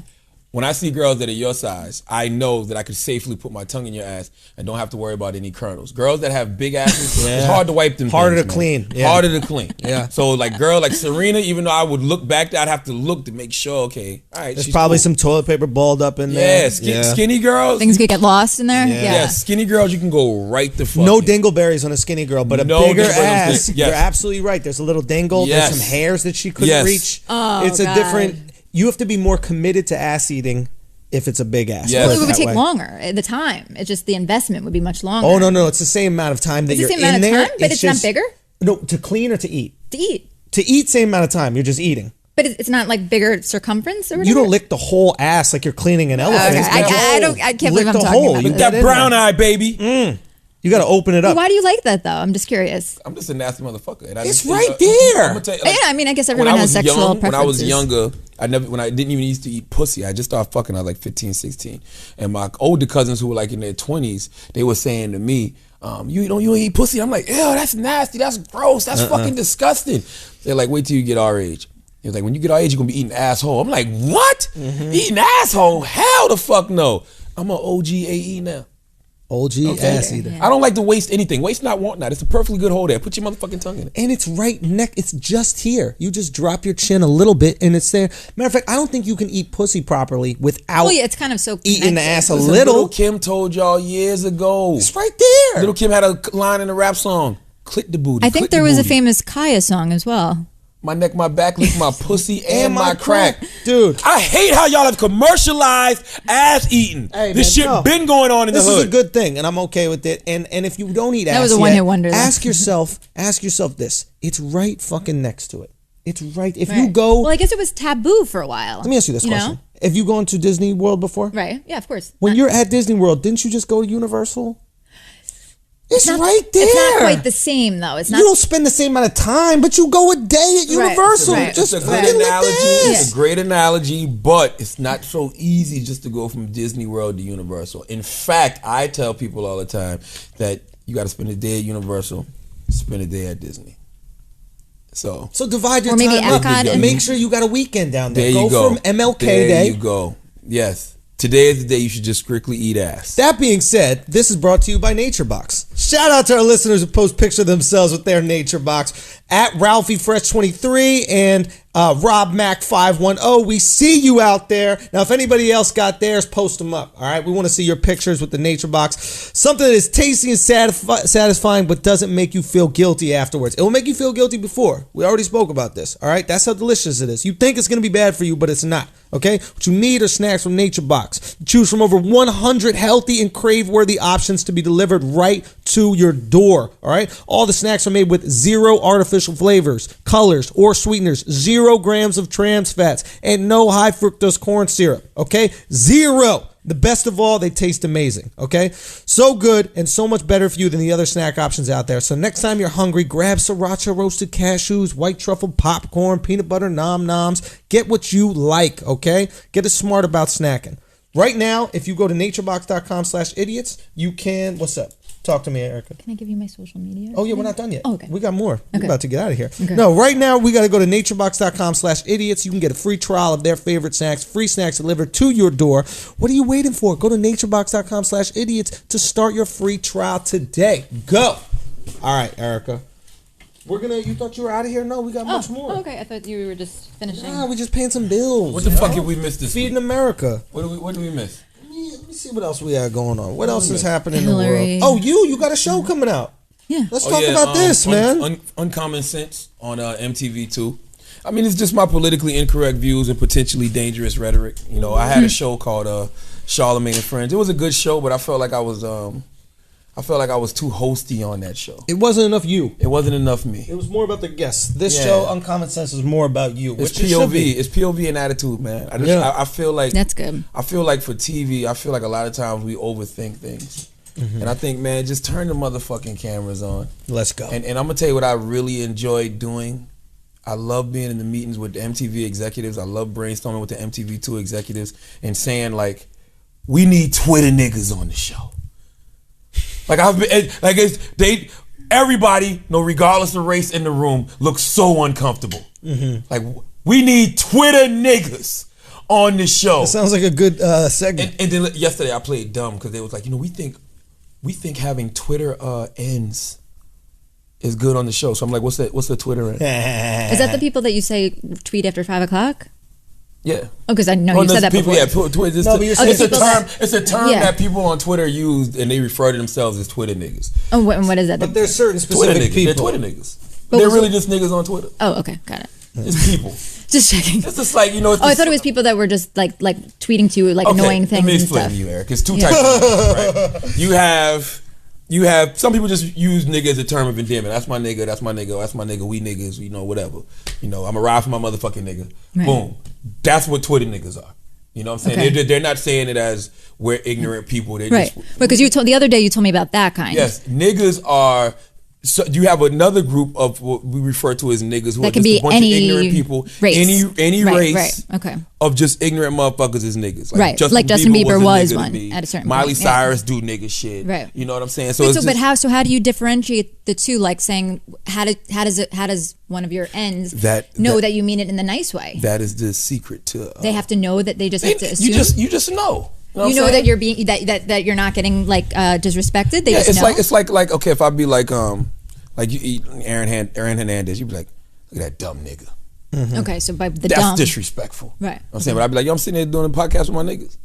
When I see girls that are your size, I know that I could safely put my tongue in your ass and don't have to worry about any kernels. Girls that have big asses, it's hard to wipe them. Harder things, to man. clean, yeah. Harder to clean. Yeah. So like girl like Serena, even though I would look back, I'd have to look to make sure. Okay, all right. There's she's probably cool. some toilet paper balled up in there. Yeah, skinny girls. Things could get lost in there. Yeah. Yeah. Yeah, skinny girls, you can go right the fuck. No in. dingleberries on a skinny girl, but a No bigger dingleberries on a ass. skinny- yes. You're absolutely right. There's a little dingle. Yes. There's some hairs that she couldn't Yes. reach. Oh, it's a God. different. You have to be more committed to ass eating if it's a big ass. Yes. Put Well, it would that take way. longer at the time. It's just the investment would be much longer. Oh no, it's the same amount of time that It's the you're same amount in of there. time, but it's not bigger? No, to clean or to eat. To eat. To eat, same amount of time. You're just eating. But it's not like bigger circumference or whatever? You don't lick the whole ass like you're cleaning an elephant. Okay. It's I just- can't lick believe I'm the talking hole. about You this. get That in brown there. eye, baby. You got to open it up. Why do you like that though? I'm just curious. I'm just a nasty motherfucker. And It's I'm right there. I'm gonna tell you, Yeah, I mean, I guess when everyone I has was sexual young, preferences. when I was younger, when I didn't even used to eat pussy. I just started fucking. I was like 15, 16. And my older cousins who were like in their 20s, they were saying to me, you don't eat pussy? I'm like, ew, that's nasty. That's gross. That's fucking disgusting. They're like, wait till you get our age. He was like, when you get our age, you're gonna be eating asshole. I'm like, what? Eating asshole? Hell the fuck no. I'm an OG AE now. OG ass eater. I don't like to waste anything. Waste not, want not. It's a perfectly good hole there. Put your motherfucking tongue in it. And it's right neck. It's just here. You just drop your chin a little bit, and it's there. Matter of fact, I don't think you can eat pussy properly without. Oh yeah, it's kind of so eating the ass a Listen, little. Little Kim told y'all years ago. It's right there. Little Kim had a line in a rap song. Click the booty. I think click there the was a booty. famous Kaya song as well. My neck, my back, lick my pussy and my crack. Dude. I hate how y'all have commercialized ass eating. Hey, this man, shit no. been going on in the This hood. is a good thing, and I'm okay with it. And if you don't eat ass, That was a yet, one-hit wonder, though. Ask yourself this. It's right fucking next to it. It's right. If you Right. go, Well, I guess it was taboo for a while. let me ask you this question: know? Have you gone to Disney World before? Right. Yeah, of course. When you're at Disney World, didn't you just go to Universal? It's not, right there. It's not quite the same though. It's not. You don't spend the same amount of time, but you go a day at Universal. right. Just It's a fucking great lick the analogy. ass. It's a great analogy, but it's not so easy just to go from Disney World to Universal. In fact, I tell people all the time that you got to spend a day at Universal, spend a day at Disney. So divide your Or maybe time up. Epcot and- Make sure you got a weekend down there. there you go. From MLK there Day. you go. Yes. Today is the day you should just strictly eat ass. That being said, this is brought to you by Nature Box. Shout out to our listeners who post pictures of themselves with their Nature Box at RalphieFresh23 and Rob Mac 510. We see you out there. Now, if anybody else got theirs, post them up. All right, we want to see your pictures with the Nature Box. Something that is tasty and satisfying, but doesn't make you feel guilty afterwards. It will make you feel guilty before. We already spoke about this. All right, that's how delicious it is. You think it's going to be bad for you, but it's not. Okay, what you need are snacks from Nature Box. Choose from over 100 healthy and crave-worthy options to be delivered right to your door. All right, all the snacks are made with zero artificial flavors, colors, or sweeteners, 0 grams of trans fats, and no high fructose corn syrup. Okay, 0. The best of all, they taste amazing, okay? So good and so much better for you than the other snack options out there. So next time you're hungry, grab sriracha roasted cashews, white truffle popcorn, peanut butter nom-noms. Get what you like, okay? Get as smart about snacking. Right now, if you go to naturebox.com/idiots, you can, what's up? Talk to me, Erica. Can I give you my social media? Oh, yeah, we're not done yet. Oh, okay. We got more. We're Okay. about to get out of here. Okay. No, right now, we got to go to naturebox.com/idiots. You can get a free trial of their favorite snacks, free snacks delivered to your door. What are you waiting for? Go to naturebox.com/idiots to start your free trial today. Go. All right, Erica. You thought you were out of here? No, we got much more. Oh, okay. I thought you were just finishing. Nah, we just paying some bills. What the fuck did we miss this Feeding week? America. What do we miss? Let me see what else we got going on. What else is happening Hillary. in the world? Oh, you got a show coming out. Yeah. Let's talk about this, man. Uncommon Sense on MTV2. I mean, it's just my politically incorrect views and potentially dangerous rhetoric. You know, I had a show called Charlamagne and Friends. It was a good show, but I felt like I was too hosty on that show. It wasn't enough you. It wasn't enough me. It was more about the guests. This Yeah. show, Uncommon Sense, is more about you. It's Which it should be. POV. It's POV and attitude, man. I feel like That's good. I feel like for TV, I feel like a lot of times we overthink things. And I think, man, just turn the motherfucking cameras on. Let's go. And I'm gonna tell you what I really enjoy doing. I love being in the meetings with the MTV executives. I love brainstorming with the MTV2 executives and saying like, we need Twitter niggas on the show. Like everybody, no, regardless of race in the room, looks so uncomfortable. Like we need Twitter niggas on the show. That sounds like a good segment. And then yesterday I played dumb because they was like, you know, we think having Twitter ends is good on the show. So I'm like, what's the Twitter end? Is that the people that you say tweet after 5 o'clock? Yeah. Oh, because I know you said that people, before. Yeah, Twitter. No, but you're saying It's a people term. that- It's a term Yeah. that people on Twitter use, and they refer to themselves as Twitter niggas. Oh, and what is that? But there's certain Twitter specific niggas. people. They're Twitter niggas. But They're was really it- just niggas on Twitter. Oh, okay, got it. It's people. Just checking. It's just like, you know. It's Oh, I just- thought it was people that were just like tweeting to you like Okay, annoying things Let me and explain stuff. to you, Eric. It's two types of niggas, right? You have some people just use nigga as a term of endearment. That's my nigga, that's my nigga, that's my nigga, we niggas, you know, whatever. You know, I'm a ride for my motherfucking nigga. Right. Boom. That's what Twitter niggas are. You know what I'm saying? Okay. They're not saying it as we're ignorant people. They're Right. just Because the other day you told me about that kind. yes, niggas are. So you have another group of what we refer to as niggas who That are can just be a bunch any of ignorant people. race. Any Right, race right. Okay. of just ignorant motherfuckers is niggas. Right. Like Justin Bieber a was nigga to one me. at a certain Miley point, yeah. Cyrus do nigga shit. Right. You know what I'm saying? Wait, it's but just, how do you differentiate the two? Like saying how does one of your ends know that you mean it in the nice way? that is the secret to They have to know that they just have to assume. you just know. what I'm know saying? that you're being that you're not getting like disrespected. They just it's know. like okay, if I be like you eat Aaron Hernandez, you be like, look at that dumb nigga. Okay, so by the That's dumb, disrespectful. right? I'm saying, but I'd be like, yo, I'm sitting there doing a podcast with my niggas.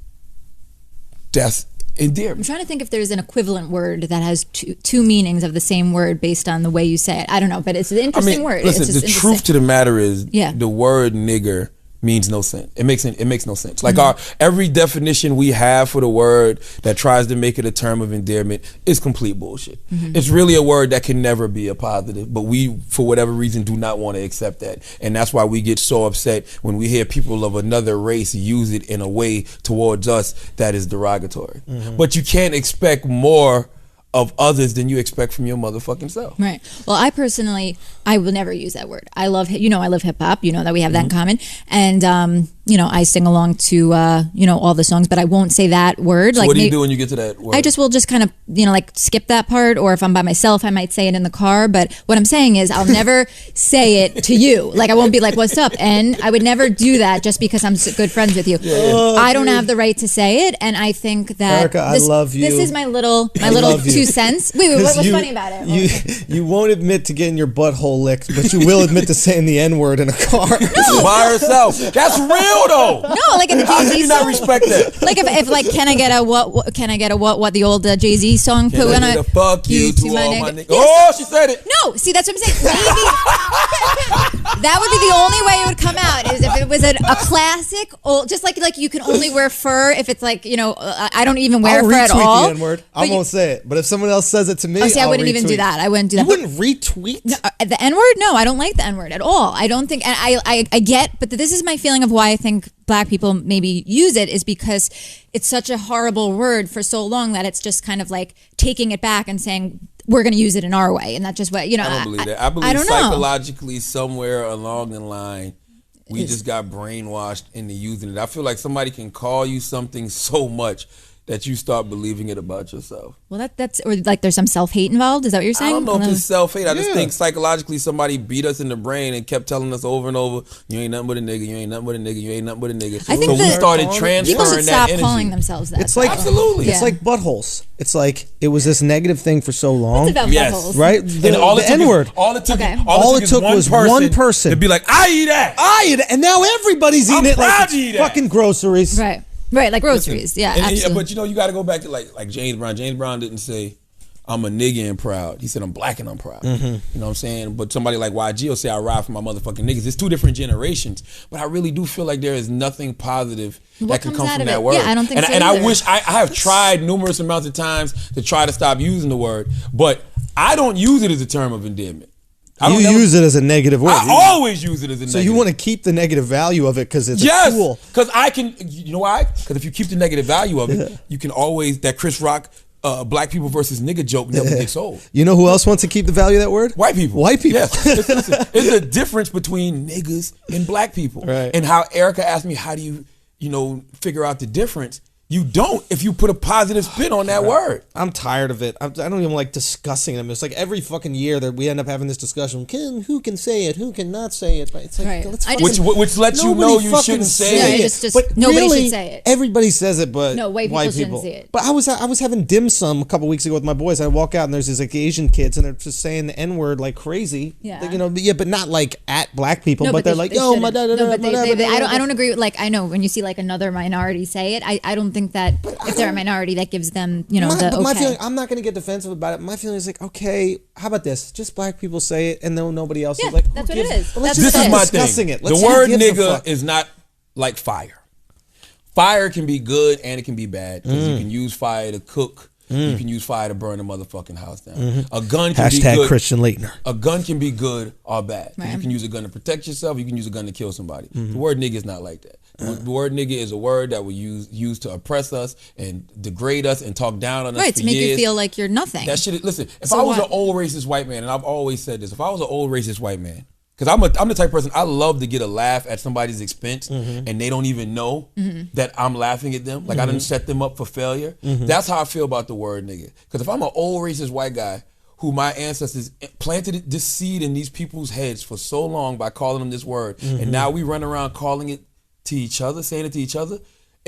That's endearment. I'm trying to think if there's an equivalent word that has two meanings of the same word based on the way you say it. I don't know, but it's an interesting word. Listen, it's just the truth to the matter is, Yeah. the word nigger means no sense. It makes no sense. Like every definition we have for the word that tries to make it a term of endearment is complete bullshit. It's really a word that can never be a positive, but we, for whatever reason, do not want to accept that. And that's why we get so upset when we hear people of another race use it in a way towards us that is derogatory. But you can't expect more of others than you expect from your motherfucking self. Right. Well, I will never use that word. I love hip hop. You know that we have that in common. And, I sing along to, all the songs, but I won't say that word. So like, what do you do when you get to that word? I will just kind of, like skip that part. Or if I'm by myself, I might say it in the car. But what I'm saying is I'll never say it to you. Like I won't be like, what's up? And I would never do that just because I'm good friends with you. I don't have the right to say it. And I think that Erica, I love you. This is my little love you. 2 cents. Wait, what's funny about it? You won't admit to getting your butthole licked, but you will admit to saying the N-word in a car. By herself. That's real though. No, like in the How Jay-Z can you song. not respect that? Like if like can I get a what the old Jay-Z song put Can on I it? get a fuck you to all my niggas? Yes. Oh, she said it. No, see that's what I'm saying. Maybe that would be the only way it would come out is if it was a classic old, just like you can only wear fur if it's like I don't even wear I'll fur at retweet all. the N-word. I won't say it, but if someone else says it to me, I I'll wouldn't even do retweet. that. I wouldn't do that. You wouldn't retweet? The N-word? No, I don't like the N-word at all. I don't think, and I get, but this is my feeling of why I think black people maybe use it is because it's such a horrible word for so long that it's just kind of like taking it back and saying, we're going to use it in our way. And that's just what, I don't believe that. I believe don't know. psychologically somewhere along the line, we just got brainwashed into using it. I feel like somebody can call you something so much that you start believing it about yourself. Well, that's or like there's some self-hate involved. Is that what you're saying? I don't know if it's self-hate. I just think psychologically somebody beat us in the brain and kept telling us over and over, you ain't nothing but a nigga, you ain't nothing but a nigga, you ain't nothing but a nigga. I think so we started people transferring should that stop energy. calling themselves that. It's like Absolutely. It's like buttholes. It's like it was this negative thing for so long. It's about Yes. buttholes. Right? And all the it took N-word. All it took, Okay. All it took was one person to be like, I eat that. And now everybody's eating it proud like to eat it's that. fucking groceries. Right, like groceries. Yeah, absolutely. But you got to go back to like James Brown. James Brown didn't say, I'm a nigga and proud. He said, I'm black and I'm proud. You know what I'm saying? But somebody like YG will say, I ride for my motherfucking niggas. It's two different generations. But I really do feel like there is nothing positive that can comes come out from of that it? word. Yeah, I don't think so And I either. wish, I have tried numerous amounts of times to try to stop using the word, but I don't use it as a term of endearment. You use it as a negative word. I always use it as a negative. So you want to keep the negative value of it because it's Yes, a tool. because I can. You know why? Because if you keep the negative value of it, you can always that Chris Rock, black people versus nigga joke never gets old. You know who else wants to keep the value of that word? White people. White people. Yes. Listen, there's a difference between niggas and black people. Right. And how Erica asked me, how do you, figure out the difference? You don't if you put a positive spin on that word. I'm tired of it. I don't even like discussing them. It's like every fucking year that we end up having this discussion. Who can say it? Who cannot say it? It's like Right. let's I fucking- just- Which lets you know Nobody you fucking shouldn't say Yeah, it. just But nobody really, should say it. Everybody says it, but No, white people shouldn't say it. But I was having dim sum a couple weeks ago with my boys. I walk out and there's these like Asian kids and they're just saying the N word like crazy. Yeah. Like, but not like at black people. No, but they're like, they yo, my shouldn't. da da No, da. but my da, da, I da. don't agree with, like, I know when you see like another minority say it, I don't think that if they're a minority that gives them, the My okay. feeling, I'm not going to get defensive about it. My feeling is like, okay, how about this? Just black people say it, and then nobody else Yeah, is like, that's who what it gives- is. Well, let's That's just This is what my stop discussing thing. it. Let's The see who word gives a nigga fuck. is not like fire. Fire can be good and it can be bad because you can use fire to cook. You can use fire to burn a motherfucking house down. A gun can be Hashtag good. Christian Leitner. A gun can be good or bad. Right. You can use a gun to protect yourself. You can use a gun to kill somebody. The word nigga is not like that. The word nigga is a word that we use to oppress us and degrade us and talk down on us Right, for to make you years. feel like you're nothing. That shit. Listen, if So I was what? an old racist white man, and I've always said this, if I was an old racist white man, because I'm the type of person I love to get a laugh at somebody's expense, and they don't even know that I'm laughing at them. Like I didn't set them up for failure. That's how I feel about the word nigga. Because if I'm an old racist white guy who my ancestors planted this seed in these people's heads for so long by calling them this word, and now we run around calling it to each other, saying it to each other,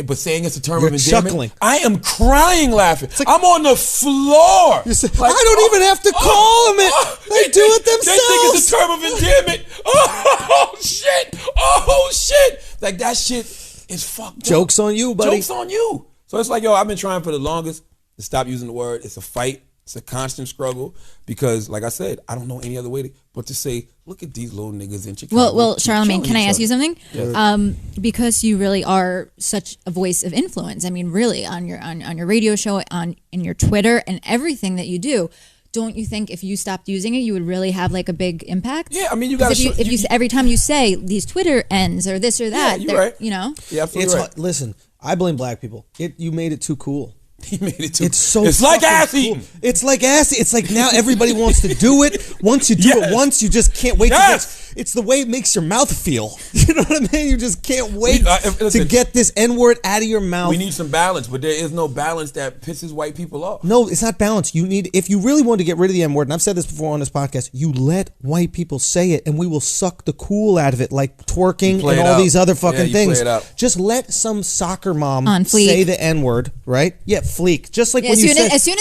but saying it's a term You're of endearment, chuckling. I am crying laughing. I'm on the floor. I don't even have to call them it. They do it themselves. They think it's a term of endearment. Oh shit. Oh shit. Like that shit is fucked up. Jokes on you, buddy. Jokes on you. So it's like, yo, I've been trying for the longest to stop using the word. It's a fight. It's a constant struggle because, like I said, I don't know any other way but to say, look at these little niggas in Chicago. Well, Charlamagne, can I ask you something? Yeah. Because you really are such a voice of influence. I mean, really, on your radio show, in your Twitter, and everything that you do. Don't you think if you stopped using it, you would really have like a big impact? Yeah, I mean, you got to. If you every time you say these Twitter ends or this or that, you're right. You know, yeah, absolutely right. Listen, I blame black people. You made it too cool. He made it too. It's like ass eating. Cool. It's like ass. It's like now everybody wants to do it. Once you do it once, you just can't wait to get. It's the way it makes your mouth feel. You know what I mean? You just can't wait to get this N-word out of your mouth. We need some balance, but there is no balance that pisses white people off. No, it's not balance. If you really want to get rid of the N-word, and I've said this before on this podcast, you let white people say it, and we will suck the cool out of it, like twerking and all these other fucking things. Just let some soccer mom say the N-word, right? Yeah, fleek. Just like when you said, as soon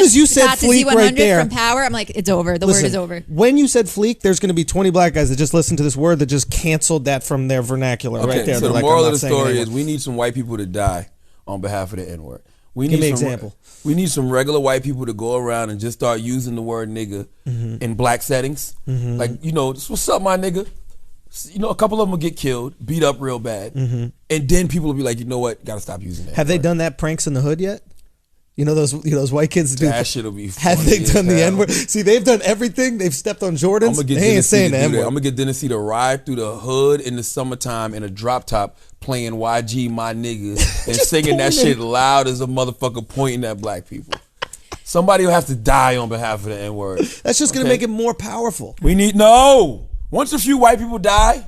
as you said fleek right there from power, I'm like, it's over. The word is over. When you said fleek, there's going to be 20 black guys that just listened to this word that just canceled that from their vernacular right there. So the moral of the story is we need some white people to die on behalf of the N-word. Give me an example. We need some regular white people to go around and just start using the word nigga in black settings. Like, what's up, my nigga? A couple of them will get killed, beat up real bad. And then people will be like, you know what? Got to stop using that. Have they done that pranks in the hood yet? Those white kids do that. Shit'll be funny. Have they done the N-word? See, they've done everything. They've stepped on Jordans. They ain't saying the N-word. I'm gonna get Tennessee to ride through the hood in the summertime in a drop top, playing YG My Niggas and singing that shit loud as a motherfucker, pointing at black people. Somebody will have to die on behalf of the N-word. That's just gonna make it more powerful. Once a few white people die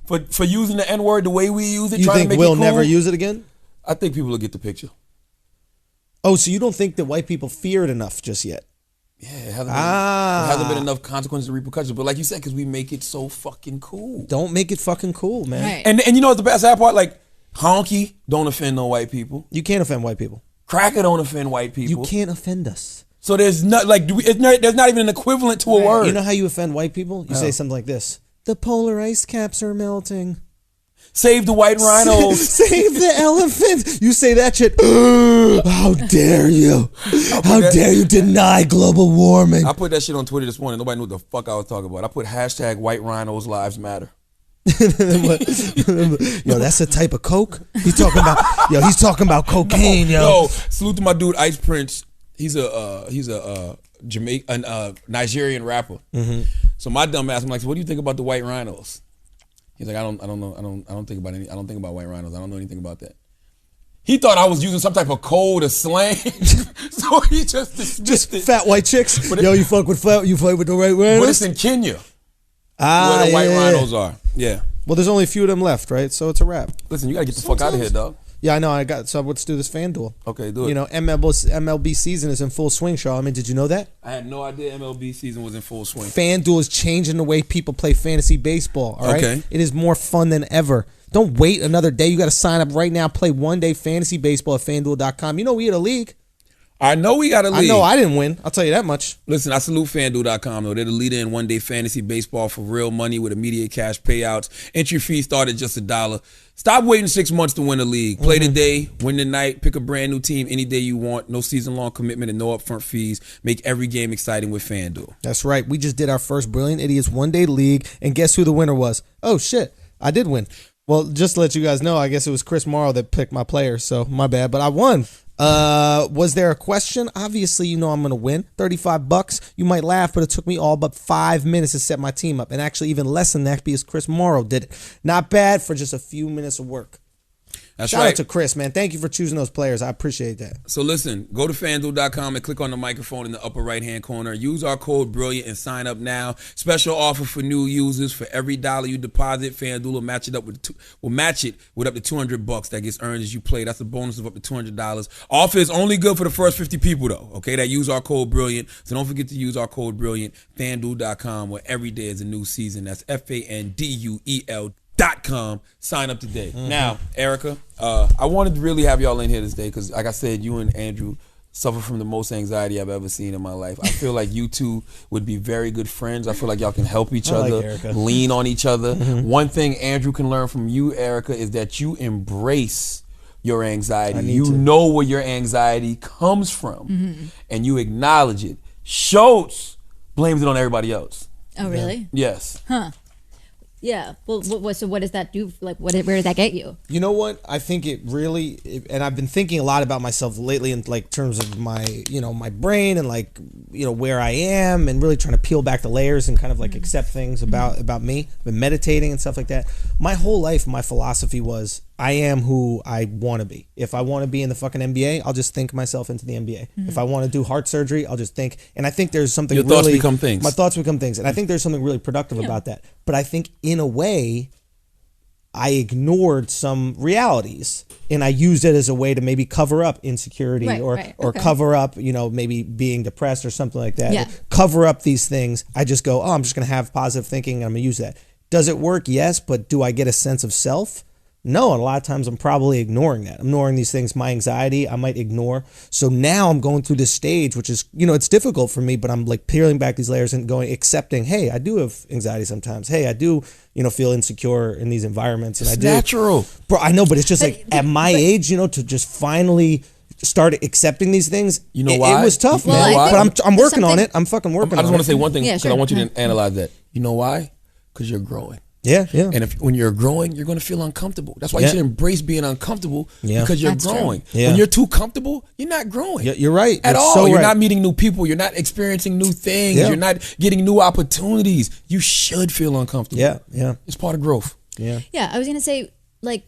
for using the N-word the way we use it, you think we'll never use it again? I think people will get the picture. Oh, so you don't think that white people fear it enough just yet? Yeah, it hasn't been enough consequences and repercussions. But like you said, because we make it so fucking cool. Don't make it fucking cool, man. Right. And you know what's the best part? Like, honky don't offend no white people. You can't offend white people. Cracker don't offend white people. You can't offend us. So there's not there's not even an equivalent to a word. You know how you offend white people? You say something like this: the polar ice caps are melting. Save the white rhinos. Save the elephants. You say that shit. How dare you? How dare you deny global warming? I put that shit on Twitter this morning. Nobody knew what the fuck I was talking about. I put hashtag white rhinos lives matter. Yo, that's a type of coke. He's talking about cocaine, yo. Salute to my dude Ice Prince. He's a Nigerian rapper. So my dumb ass, I'm like, so what do you think about the white rhinos? He's like, I don't know. I don't think about white rhinos. I don't know anything about that. He thought I was using some type of code or slang, so he just dismissed it. Fat white chicks. Yo, you fuck with the white rhinos. But it's in Kenya, where the white rhinos are. Yeah. Well, there's only a few of them left, right? So it's a wrap. Listen, you gotta get the fuck out of here, dog. Yeah, I know. So let's do this FanDuel. Okay, do it. MLB season is in full swing, Shaw. I mean, did you know that? I had no idea MLB season was in full swing. FanDuel is changing the way people play fantasy baseball. All right, it is more fun than ever. Don't wait another day. You got to sign up right now. Play one day fantasy baseball at FanDuel.com. You know we had a league. I know we got a league. I know I didn't win. I'll tell you that much. Listen, I salute FanDuel.com, though. They're the leader in one-day fantasy baseball for real money with immediate cash payouts. Entry fee start at just $1. Stop waiting 6 months to win a league. Play today, win the night, pick a brand new team any day you want. No season-long commitment and no upfront fees. Make every game exciting with FanDuel. That's right. We just did our first Brilliant Idiots one-day league, and guess who the winner was? Oh, shit. I did win. Well, just to let you guys know, I guess it was Chris Morrow that picked my player, so my bad, but I won. Was there a question? Obviously, you know I'm going to win. $35. You might laugh, but it took me all but 5 minutes to set my team up. And actually even less than that because Chris Morrow did it. Not bad for just a few minutes of work. That's Shout right. out to Chris, man. Thank you for choosing those players. I appreciate that. So listen, go to FanDuel.com and click on the microphone in the upper right-hand corner. Use our code BRILLIANT and sign up now. Special offer for new users. For every dollar you deposit, FanDuel will match it with up to $200 that gets earned as you play. That's a bonus of up to $200. Offer is only good for the first 50 people, though, okay, that use our code BRILLIANT. So don't forget to use our code BRILLIANT. FanDuel.com, where every day is a new season. That's FanDuel. com. Sign up today. Now, Erica, I wanted to really have y'all in here today because, like I said, you and Andrew suffer from the most anxiety I've ever seen in my life. I feel like you two would be very good friends. I feel like y'all can help each other, lean on each other. One thing Andrew can learn from you, Erica, is that you embrace your anxiety. You know where your anxiety comes from, and you acknowledge it. Schulz blames it on everybody else. Oh, really? Yes. Huh. Yeah. Well, so what does that do? Like, where does that get you? You know what? I think it really, and I've been thinking a lot about myself lately in like terms of my, my brain and like, where I am and really trying to peel back the layers and kind of like accept things about me. I've been meditating and stuff like that. My whole life, my philosophy was I am who I want to be. If I want to be in the fucking NBA, I'll just think myself into the NBA. If I want to do heart surgery, I'll just think. And I think there's something Your thoughts become things. My thoughts become things. And I think there's something really productive about that. But I think in a way, I ignored some realities and I used it as a way to maybe cover up insecurity or cover up, maybe being depressed or something like that. Yeah. Cover up these things. I just go, I'm just going to have positive thinking and I'm going to use that. Does it work? Yes. But do I get a sense of self? No, and a lot of times I'm probably ignoring that. I'm ignoring these things. My anxiety, I might ignore. So now I'm going through this stage, which is, it's difficult for me, but I'm like peeling back these layers and accepting, hey, I do have anxiety sometimes. Hey, I do, feel insecure in these environments. And it's natural. Bro, I know, but it's just at my age, to just finally start accepting these things. You know why? It was tough, man. But I'm working on it. I'm fucking working on it. I just want to say one thing because I want you to analyze that. You know why? Because you're growing. Yeah. And when you're growing, you're going to feel uncomfortable. That's why you should embrace being uncomfortable because you're growing. Yeah. When you're too comfortable, you're not growing. You're right. At all. So you're not meeting new people. You're not experiencing new things. You're not getting new opportunities. You should feel uncomfortable. Yeah. It's part of growth. Yeah, I was going to say, like,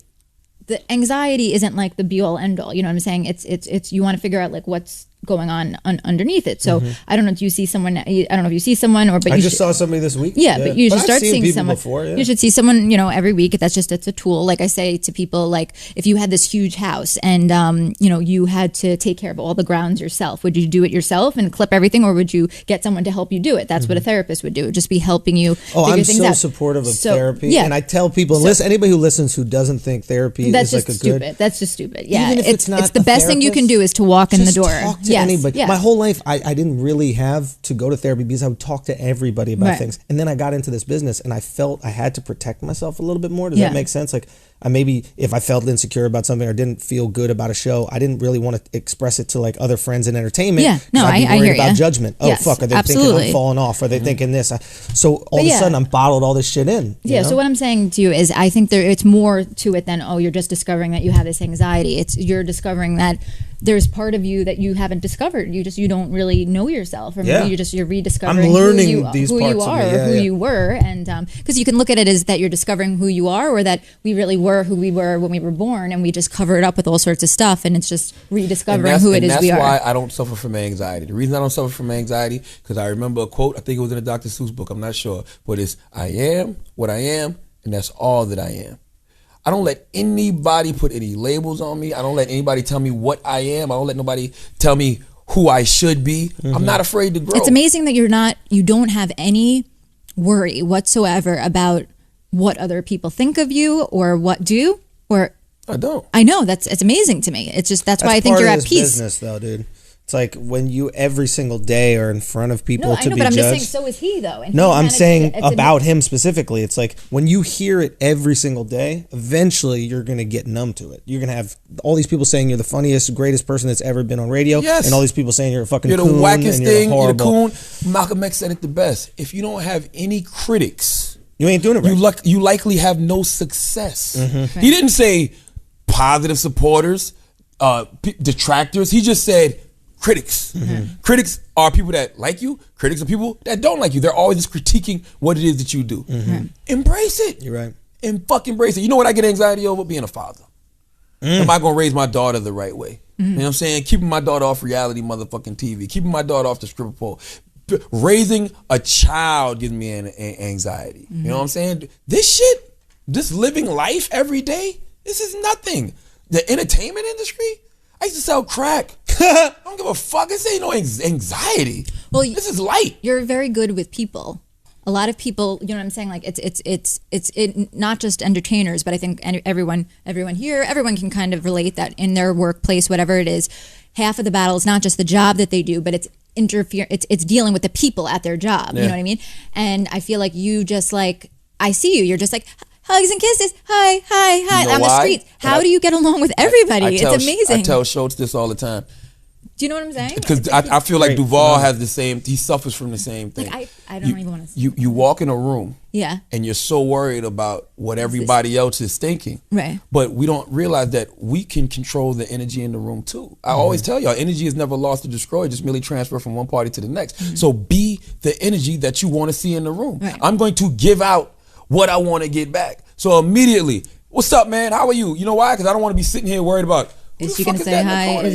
the anxiety isn't like the be all end all. You know what I'm saying? It's you want to figure out like what's going on underneath it. So I don't know if you see someone. I don't know if you see someone or. But I just saw somebody this week. Yeah, but you should start seeing someone. Before, You should see someone. Every week. It's a tool. Like I say to people, like if you had this huge house and you had to take care of all the grounds yourself, would you do it yourself and clip everything, or would you get someone to help you do it? That's what a therapist would do. It would just be helping you. I'm things out. Supportive of therapy. Yeah. And I tell people, listen, anybody who listens who doesn't think therapy is like a stupid. good. That's just stupid. Yeah, even if it's not the best thing you can do is to walk in the door. Talk to anybody. My whole life, I didn't really have to go to therapy because I would talk to everybody about things. And then I got into this business and I felt I had to protect myself a little bit more. Does that make sense? Like maybe if I felt insecure about something or didn't feel good about a show, I didn't really want to express it to like other friends in entertainment. Yeah, no, I'd be worried I hear about you. judgment. Oh, fuck, are they thinking I'm falling off? Are they thinking this? So all of a sudden I'm bottled all this shit in. Yeah, so what I'm saying to you is I think it's more to it than, you're just discovering that you have this anxiety. You're discovering that there's part of you that you haven't discovered. You don't really know yourself, or maybe you're rediscovering I'm learning who you are, or who you were, and because you can look at it as that you're discovering who you are, or that we really were who we were when we were born, and we just cover it up with all sorts of stuff, and it's just rediscovering who it is we are. That's why I don't suffer from anxiety. The reason I don't suffer from anxiety because I remember a quote. I think it was in a Dr. Seuss book. I'm not sure, but it's I am what I am, and that's all that I am. I don't let anybody put any labels on me. I don't let anybody tell me what I am. I don't let nobody tell me who I should be. I'm not afraid to grow. It's amazing that you don't have any worry whatsoever about what other people think of you or what do, or I don't. I know it's amazing to me. It's just that's why I think you're at peace. Business though, dude. It's like when you every single day are in front of people to be judged. But I'm just saying, so is he though. And no, I'm saying about him specifically. It's like when you hear it every single day, eventually you're going to get numb to it. You're going to have all these people saying you're the funniest, greatest person that's ever been on radio. Yes. And all these people saying you're a fucking coon. You're the wackest thing. You're the coon. Malcolm X said it the best. If you don't have any critics, you ain't doing it right. You likely have no success. He didn't say positive supporters, detractors. He just said critics. Critics are people that like you. Critics are people that don't like you. They're always just critiquing what it is that you do. Embrace it. You're right. And fucking embrace it. You know what I get anxiety over? Being a father. Am I going to raise my daughter the right way? You know what I'm saying? Keeping my daughter off reality motherfucking TV. Keeping my daughter off the stripper pole. Raising a child gives me an anxiety. You know what I'm saying? This shit, this living life every day, this is nothing. The entertainment industry, I used to sell crack. I don't give a fuck. This ain't no anxiety. Well, this is light. You're very good with people. a lot of people, you know what I'm saying? Like it's not just entertainers, but I think everyone here, everyone can kind of relate that in their workplace, whatever it is, half of the battle is not just the job that they do, but it's it's dealing with the people at their job. You know what I mean? And I feel like you just like, I see you, you're just like, hugs and kisses, hi, on the streets. How do you get along with everybody? It's amazing. I tell Schulz this all the time. Do you know what I'm saying? Because I feel like Duval has the same, he suffers from the same thing. Like I don't even want to say you walk in a room, and you're so worried about what everybody else is thinking. Right. But we don't realize that we can control the energy in the room too. I always tell y'all, energy is never lost or destroyed, just merely transferred from one party to the next. So be the energy that you want to see in the room. Right. I'm going to give out what I want to get back. So immediately, what's up, man? How are you? You know why? Because I don't want to be sitting here worried about, is she gonna say hi? Corner,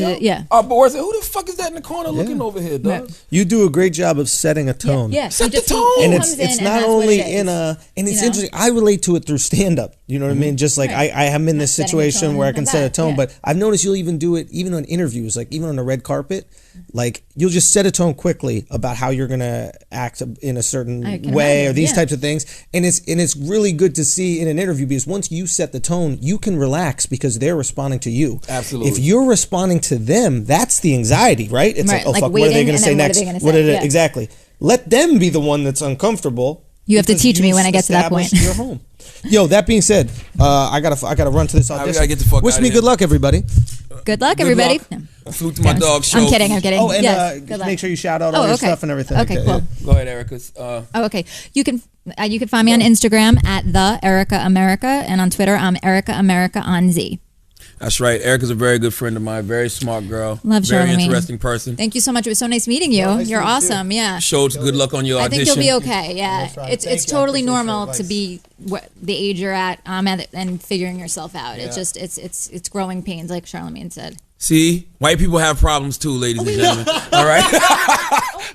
but who the fuck is that in the corner looking over here, dog? Right. You do a great job of setting a tone. Set the tone. And it's not only in a, and it's interesting. I relate to it through stand up. You know what I mean? Just like I am in this situation where I can set a tone, but I've noticed you'll even do it even on interviews, like even on the red carpet. Like you'll just set a tone quickly about how you're gonna act in a certain way or these types of things, and it's really good to see in an interview because once you set the tone, you can relax because they're responding to you. Absolutely. If you're responding to them, that's the anxiety, right? It's like, oh fuck, what are they gonna say next? Exactly. Let them be the one that's uncomfortable. You have to teach me when I get to that point. Your home. Yo, that being said, I gotta run to this audition. We gotta get the fuck Wish out me of good here. luck, everybody. Good luck, everybody. Salute to my dog, Schulz. I'm kidding. Oh, and yes, make sure you shout out all your stuff and everything. Okay, cool. Go ahead, Erica. Okay. You can find me on Instagram at the Erica America, and on Twitter I'm Erica America on Z. That's right. Erica's a very good friend of mine. Very smart girl. Love Very Charlamagne. Interesting person. Thank you so much. It was so nice meeting you. You're awesome. Yeah. Schulz, good luck on your audition. I think you'll be okay. Yeah. It's totally normal to be the age you're at, and figuring yourself out. It's just it's growing pains, like Charlamagne said. See, white people have problems too, ladies and gentlemen. All right.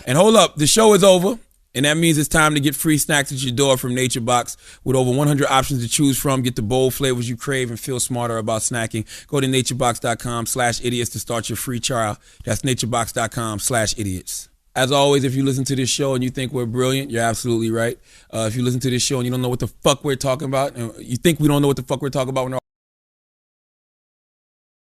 And hold up, the show is over. And that means it's time to get free snacks at your door from Nature Box. With over 100 options to choose from, get the bold flavors you crave and feel smarter about snacking. Go to naturebox.com/idiots to start your free trial. That's naturebox.com/idiots. As always, if you listen to this show and you think we're brilliant, you're absolutely right. If you listen to this show and you don't know what the fuck we're talking about, and you think we don't know what the fuck we're talking about,